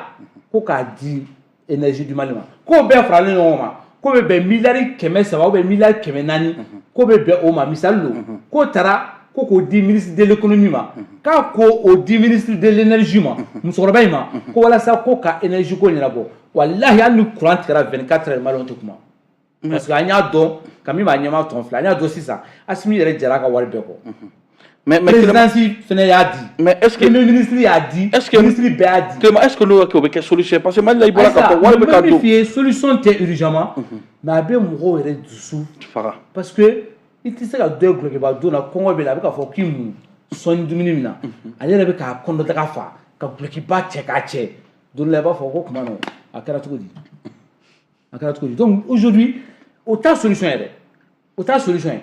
ko k'a di énergie du Mali ma k'o bɛɛ faralen ɲɔgɔn ma ko bɛ bɛn miliyari 300 ou bien miliyari 400 ko bɛ bɛn o ma misali don k'o taara ko k'o di ministre de l'économie ma k'a k'o di ministre de l'énergie ma musokɔrɔba in ma ko walasa ko ka énergie ko ɲɛnabɔ walahi hali ni courant tigɛra 24 heures Maliyɛnw tɛ kuma parce que an y'a dɔn Kami b'a ɲɛma tɔn filɛ an y'a dɔn sisan Assimi yɛrɛ jɛra a ka wari bɛɛ kɔ mais présidence fɛnɛ y'a di mais est-ce que le ministre y'a dit ministre bɛɛ y'a dit est-ce que n'o bɛ kɛ solution parce que Mali la i bɔra ka fɔ wari bɛ ka don f'i ye solution tɛ urgemment mais a bɛ mɔgɔw yɛrɛ dusu faga parce que i tɛ se ka dɔ ye gulɔkɛba don na kɔngɔ bɛ la a bɛ k'a fɔ k'i mun sɔnni dumuni min na ale yɛrɛ bɛ k'a kɔnɔdaga fa ka gulɔkiba cɛ k'a cɛ don dɔ la i b'a fɔ ko kuma nɔ a kɛra cogo di donc aujourd'hui o t'a solution yɛrɛ o t'a solution ye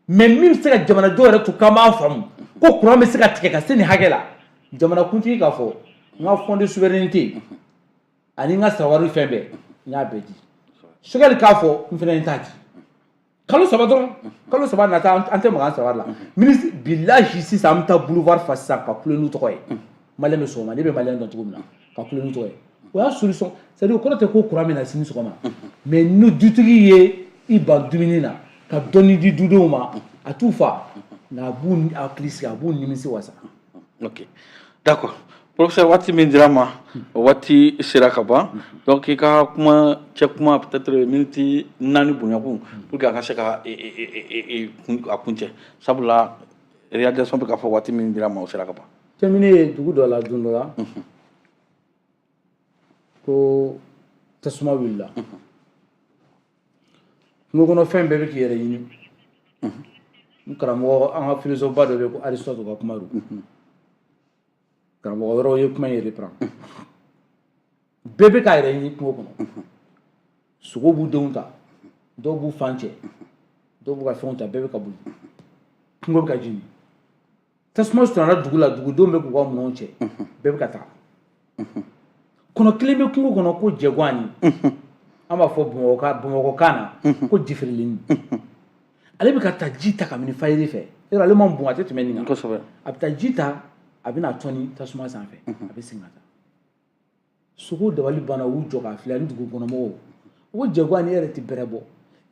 mais min bɛ se ka jamanadenw yɛrɛ to k'an b'a faamu ko courant bɛ se ka tigɛ ka se nin hakɛ la jamanakuntigi k'a fɔ n ka fond de souveraineté ani n ka sarawari fɛn bɛɛ n y'a bɛɛ di Choguel k'a fɔ n fana n t'a di kalo 3 dɔrɔn kalo 3 nata an tɛ maga an sarawari la ministre bilahi sisan an bɛ taa boulevard fa sisan ka kule n'u tɔgɔ ye Maliyɛn bɛ sɔgɔma ne bɛ Maliyɛn dɔn cogo min na ka kule n'u tɔgɔ ye o y'a solution c'est à dire o kɔrɔ tɛ ko courant bɛ na sini sɔgɔma mais ni dutigi ye i ban dumuni na ka dɔɔni di dudenw ma a t'u fa nka a b'u hakili sigi a b'u nimisi wasa. Ok d'accord professeur waati min dira ma waati sera ka ban donc i ka kuma cɛ kuma peut-être minute 4 bonyakun pour que a ka se ka a kuncɛ sabula réalisation bɛ ka fɔ waati min dira ma o sera ka ban. Cɛmini ye dugu dɔ la don dɔ la ko tasuma wulila kungo kɔnɔ fɛn bɛɛ bɛ k'i yɛrɛ ɲini n karamɔgɔ an ka philosophe ba dɔ bɛ yen ko Aristote ka kuma don karamɔgɔ wɛrɛw ye kuma in reprend bɛɛ bɛ k'a yɛrɛ ɲini kungo kɔnɔ sogo b'u denw ta dɔw b'u fan cɛ dɔw b'u ka fɛnw ta bɛɛ bɛ ka boli kungo bɛ ka jeni tasuma sɔnna dugu la dugudenw bɛ k'u ka minɛnw cɛ bɛɛ bɛ ka taa kɔnɔ kelen bɛ kungo kɔnɔ ko jɛguani an b'a fɔ Bamakɔkan na ko jifirilenni ale bɛ ka taa ji ta ka mini fayiri fɛ yɔrɔ ale ma bon a tɛ tɛmɛ nin kan kosɛbɛ a bɛ taa ji ta a bɛ na tɔni tasuma sanfɛ a bɛ segin ka taa sogo dabali banna u y'u jɔ k'a filɛ ani dugu kɔnɔmɔgɔw o ko jɛguani yɛrɛ tɛ bɛrɛ bɔ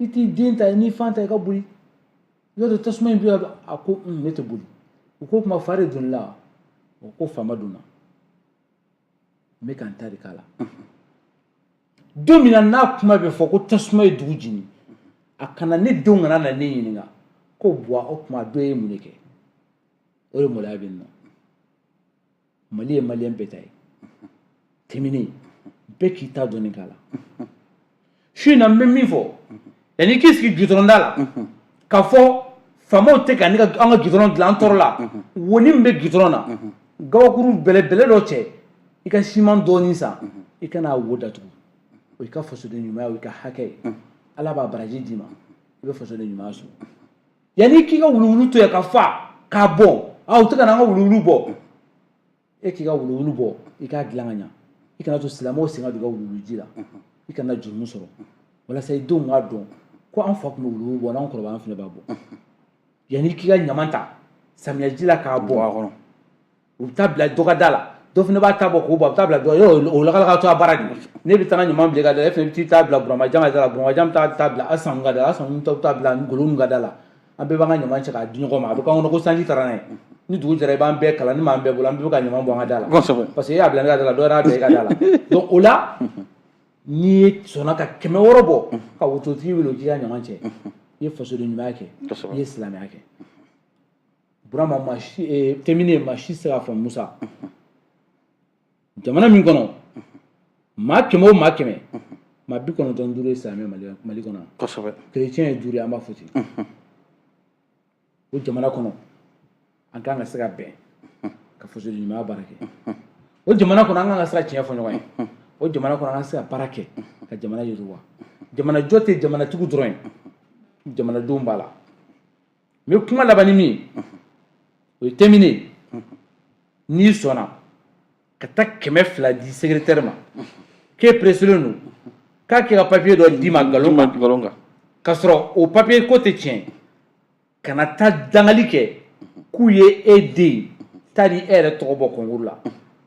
i t'i den ta n'i fan ta i ka boli i b'a dɔn tasuma in bɛ a ko ne tɛ boli u ko kuma fa de donna la o ko faama donna n bɛ ka n ta de k'a la don min na n'a kuma bɛ fɔ ko tasuma ye dugu jeni a kana ne denw kana na ne ɲininka ko buwa o kuma dɔ ye mun de kɛ o de maloya bɛ yen nɔ Mali ye Maliyɛn bɛɛ ta ye tɛmɛnen bɛɛ k'i ta dɔɔni k'a la su in na n bɛ min fɔ yanni k'i sigi gudɔrɔnda la k'a fɔ faamaw tɛ ka an ka gudɔrɔn dilan an tɔɔrɔ la woni min bɛ gudɔrɔn na gabakuru bɛlɛbɛlɛ dɔ cɛ i ka siman dɔɔni san i kana wo datugu o y'i ka fasoden ɲuman ye o y'i ka hakɛ ye Ala b'a baraji d'i ma i bɛ fasoden ɲuman sɔrɔ yanni k'i ka wuluwulu to yen ka fa k'a bɔn o tɛ ka na an ka wuluwulu bɔ e k'i ka wuluwulu bɔ i k'a dilan ka ɲɛ i kana to silamɛw sen ka don i ka wuluwulu ji la i kana jurumu sɔrɔ walasa i denw k'a dɔn ko an fa tun bɛ wuluwulu bɔ n'an kɔrɔbaya an fana b'a bɔ yanni k'i ka ɲaman ta samiyaji la k'a bɔ a kɔnɔ u bɛ taa bila dɔgɔda la dɔ fana b'a ta bɔ k'o bɔ a bɛ taa bila dɔ yɔrɔ o lakalakatɔ a baara de ne bɛ taa ɲaman bilen ka da la e fana bɛ t'i ta bila Buramajan ka da la Buramajan bɛ taa bila Asan ka da la Asan bɛ taa bila Ngolo ka da la an bɛɛ b'an ka ɲaman cɛ k'a di ɲɔgɔn ma a bɛ k'an kɔnɔ ko sanji taara n'a ye ni dugu jɛra i b'an bɛɛ kalan ni m'an bɛɛ bolo an bɛɛ bɛ ka ɲaman bɔ an ka da la parce que e y'a bila ne ka da la dɔ yɛrɛ y'a bila e ka da la donc o la n'i sɔnna ka 100 bɔ ka wototigi wele o k'i ka ɲaman cɛ i ye fasoden ɲumanya kɛ i ye silamɛya kɛ Burama tɛmɛnen maa si tɛ se k'a fɔ Musa jamana min kɔnɔ maa 100 o maa 100 maa 95 ye silamɛ Mali kɔnɔ kosɛbɛ chrétien ye 5 ye an b'a fɔ ten o jamana kɔnɔ an kan ka se ka bɛn ka faso ɲumanya baara kɛ o jamana kɔnɔ an kan ka se ka tiɲɛ fɔ ɲɔgɔn ye o jamana kɔnɔ an ka se ka baara kɛ ka jamana yiriwa jamana jɔ tɛ jamanatigiw dɔrɔn ye jamanadenw b'a la n bɛ kuma laban ni min ye o ye terminé n'i sɔnna ka taa 200 di secrétaire ma k'e presselen don k'a kɛ ka papier dɔ d'i ma nkalon kan k'a sɔrɔ o papier ko tɛ tiɲɛ ka na taa dangali kɛ k'u ye e den ye taa di e yɛrɛ tɔgɔ bɔ concours la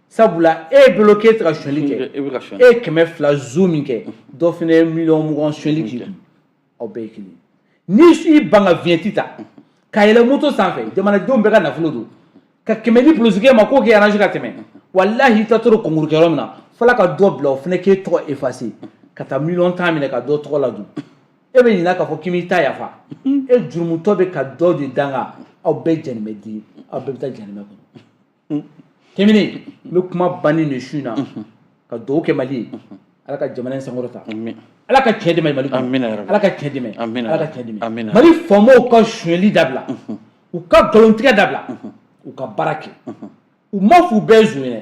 sabula e bolo k'e tɛ ka sonyali kɛ e ye 200 zo min kɛ dɔ fana ye 1,20,000 sonyali k'i kun aw bɛɛ ye kelen n'i ban ka vignette ta ka yɛlɛ moto sanfɛ jamanadenw bɛɛ ka nafolo don ka 100 di polisikɛ ma k'o k'e arrange ka tɛmɛ walahi i taatɔ concours kɛyɔrɔ min na fɔla ka dɔ bila o fana k'e tɔgɔ effacer ka taa 1,10 minɛ ka dɔ tɔgɔ ladon e bɛ ɲinɛ k'a fɔ k'i m'i ta yafa e jurumutɔ bɛ ka dɔ de danga aw bɛɛ jɛnimɛ di aw bɛɛ bɛ taa jɛnimɛ kɔnɔ terminé n bɛ kuma banni nin su in na ka dugawu kɛ Mali ye ala ka jamana in sankɔrɔta ala ka tiɲɛ dɛmɛ Mali kɔnɔ ala ka tiɲɛ dɛmɛ ala ka tiɲɛ dɛmɛ Mali faamaw ka sonyali dabila u ka nkalontigɛ dabila u ka baara kɛ u ma f'u bɛɛ zonyɛ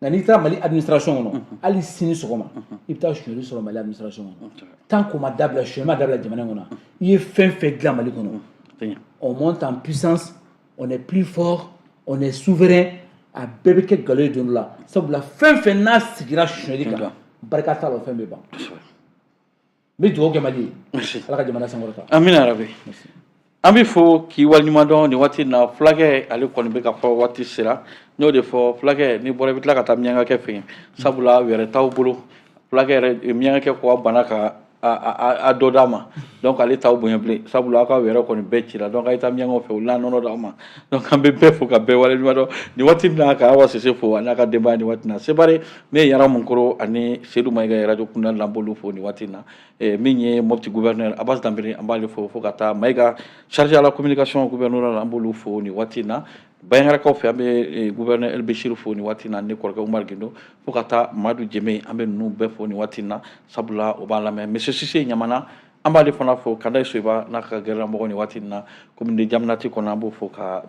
nka n'i taara Mali administration kɔnɔ hali sini sɔgɔma i bɛ taa sonyali sɔrɔ Mali administration kɔnɔ tant qu'on ma dabila sonyali ma dabila jamana in kɔnɔ i ye fɛn fɛn dilan Mali kɔnɔ on monte en puissance on est plus fort on est souverain a bɛɛ bɛ kɛ nkalon ye don dɔ la sabula fɛn fɛn n'a sigira sonyali kan barika t'a la o fɛn bɛ ban n bɛ dugawu kɛ Mali ye ala ka jamana sankɔrɔta amina rabi an bɛ fɔ k'i waleɲuman dɔn nin waati in na fulakɛ ale kɔni bɛ ka fɔ waati sera n y'o de fɔ fulakɛ n'i bɔra i bɛ tila ka taa miyankakɛ fɛ yen sabula wɛrɛ t'aw bolo fulakɛ yɛrɛ miyankakɛ ko a banna ka a dɔ d'a ma donc ale t'aw bonya bilen sabula aw ka wɛrɛ kɔni bɛɛ cira donc a ye taa miyankaw fɛ u n'a nɔnɔ d'aw ma donc an bɛ bɛɛ fo ka bɛɛ waleɲuman dɔn nin waati in na ka Awa Sise fo a n'a ka denbaya nin waati in na Sebare ne ye Yara Munkoro ani Seydou Mayiga radio kunda la an b'olu fo nin waati in na min ye Mopti gouverneur Abbas Dambélé an b'ale fo ka taa Mayiga chargé à la communication gouverneur la an b'olu fo nin waati in na Bayangarakaw fɛ an bɛ gouverneur El Béchir fo nin waati in na ne kɔrɔkɛ Umar Gindo fo ka taa Madu Jeme an bɛ ninnu bɛɛ fo nin waati in na sabula o b'a lamɛn monsieur Sise Ɲamana an b'ale fana fo Kanda Soyiba n'a ka gɛrɛlamɔgɔ nin waati in na commune de Jamanati kɔnɔ an b'o fo ka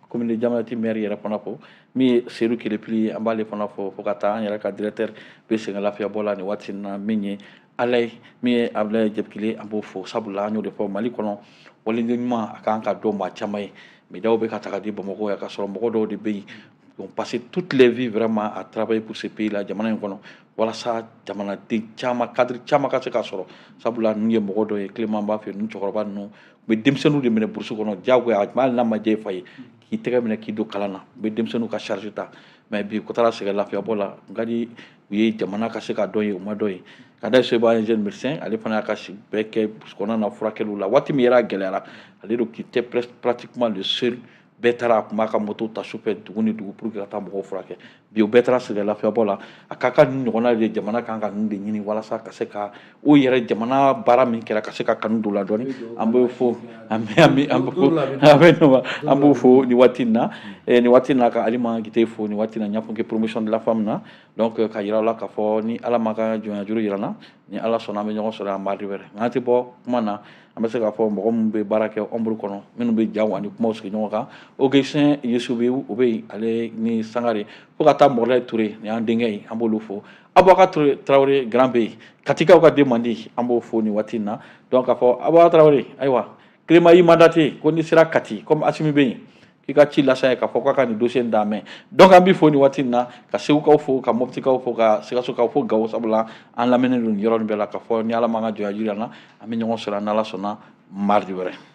commune de Jamanati maire yɛrɛ fana fo min ye Seydou Kelepili an b'ale fana fo ka taa an yɛrɛ ka directeur bɛ sɛgɛn lafiyabɔ la nin waati in na min ye Alaye min ye Ablaye Jɛbikile an b'o fo sabula an y'o de fɔ Mali kɔnɔ waleɲuman ɲuman a kan ka dɔn maa caman ye médias bɛ ka taga di Bamakɔ yan ka sɔrɔ mɔgɔ dɔw de bɛ yen ils ont passé toutes les vies vraiment à travailler pour ce pays là jamana in kɔnɔ walasa jamanaden caman cadre caman ka se ka sɔrɔ sabula ninnu ye mɔgɔ dɔw ye Clément b'a fɛ ninnu cɛkɔrɔba ninnu u bɛ denmisɛnninw de minɛ burusi kɔnɔ diyagoya hali n'a ma diya i fa ye k'i tɛgɛ minɛ k'i don kalan na u bɛ denmisɛnninw ka charge ta mais bi ko taara sɛgɛn lafiyabɔ la n ka di u ye jamana ka se ka dɔn ye u ma dɔn ye Kanda Soyiba un jeune médecin ale fana y'a ka bɛɛ kɛ kɔnɔna na furakɛliw la waati min yɛrɛ a gɛlɛyara ale de qui était pratiquement le seul bɛɛ taara a kun b'a ka moto ta sufɛ dugu ni dugu pour que ka taa mɔgɔw furakɛ bi o bɛɛ taara sɛgɛn lafiyabɔ la a ka kan nin ɲɔgɔnna de jamana kan ka nin de ɲini walasa ka se ka o yɛrɛ jamana baara min kɛra ka se ka kanu don la dɔɔni an b'o fo an b'o fo nin waati in na nin waati in na ka Alima Gite fo nin waati in na n y'a fɔ kɛ promotion de la femme na donc ka yira u la k'a fɔ ni Ala ma ka jɔnya juru yira n na ni Ala sɔnna an bɛ ɲɔgɔn sɔrɔ yan mardi wɛrɛ nka an tɛ bɔ kuma na an bɛ se k'a fɔ mɔgɔ minnu bɛ baara kɛ ombre kɔnɔ minnu bɛ jaw ani kumaw sigi ɲɔgɔn kan Augustin Yesu bɛ yen o bɛ yen ale ni Sangare fo ka taa Mɔrɔlayi Ture nin y'an denkɛ ye an b'olu fo Abubakar Tarawele grand bɛ yen Katikaw ka den man di an b'o fo nin waati in na donc k'a fɔ Abubakar Tarawele ayiwa Clément y'i mandaté ko n'i sera Kati comme Asimi bɛ yen k'i ka ci lasa ye k'a fɔ k'a ka nin dossier in d'a mɛn donc an bɛ fo nin waati in na ka Segukaw fo ka Moptikaw fo ka Sikasokaw fo Gawo sabula an lamɛnnen don nin yɔrɔ nin bɛɛ la k'a fɔ ni Ala m'an ka jɔnya jira an na an bɛ ɲɔgɔn sɔrɔ n'Ala sɔnna mardi wɛrɛ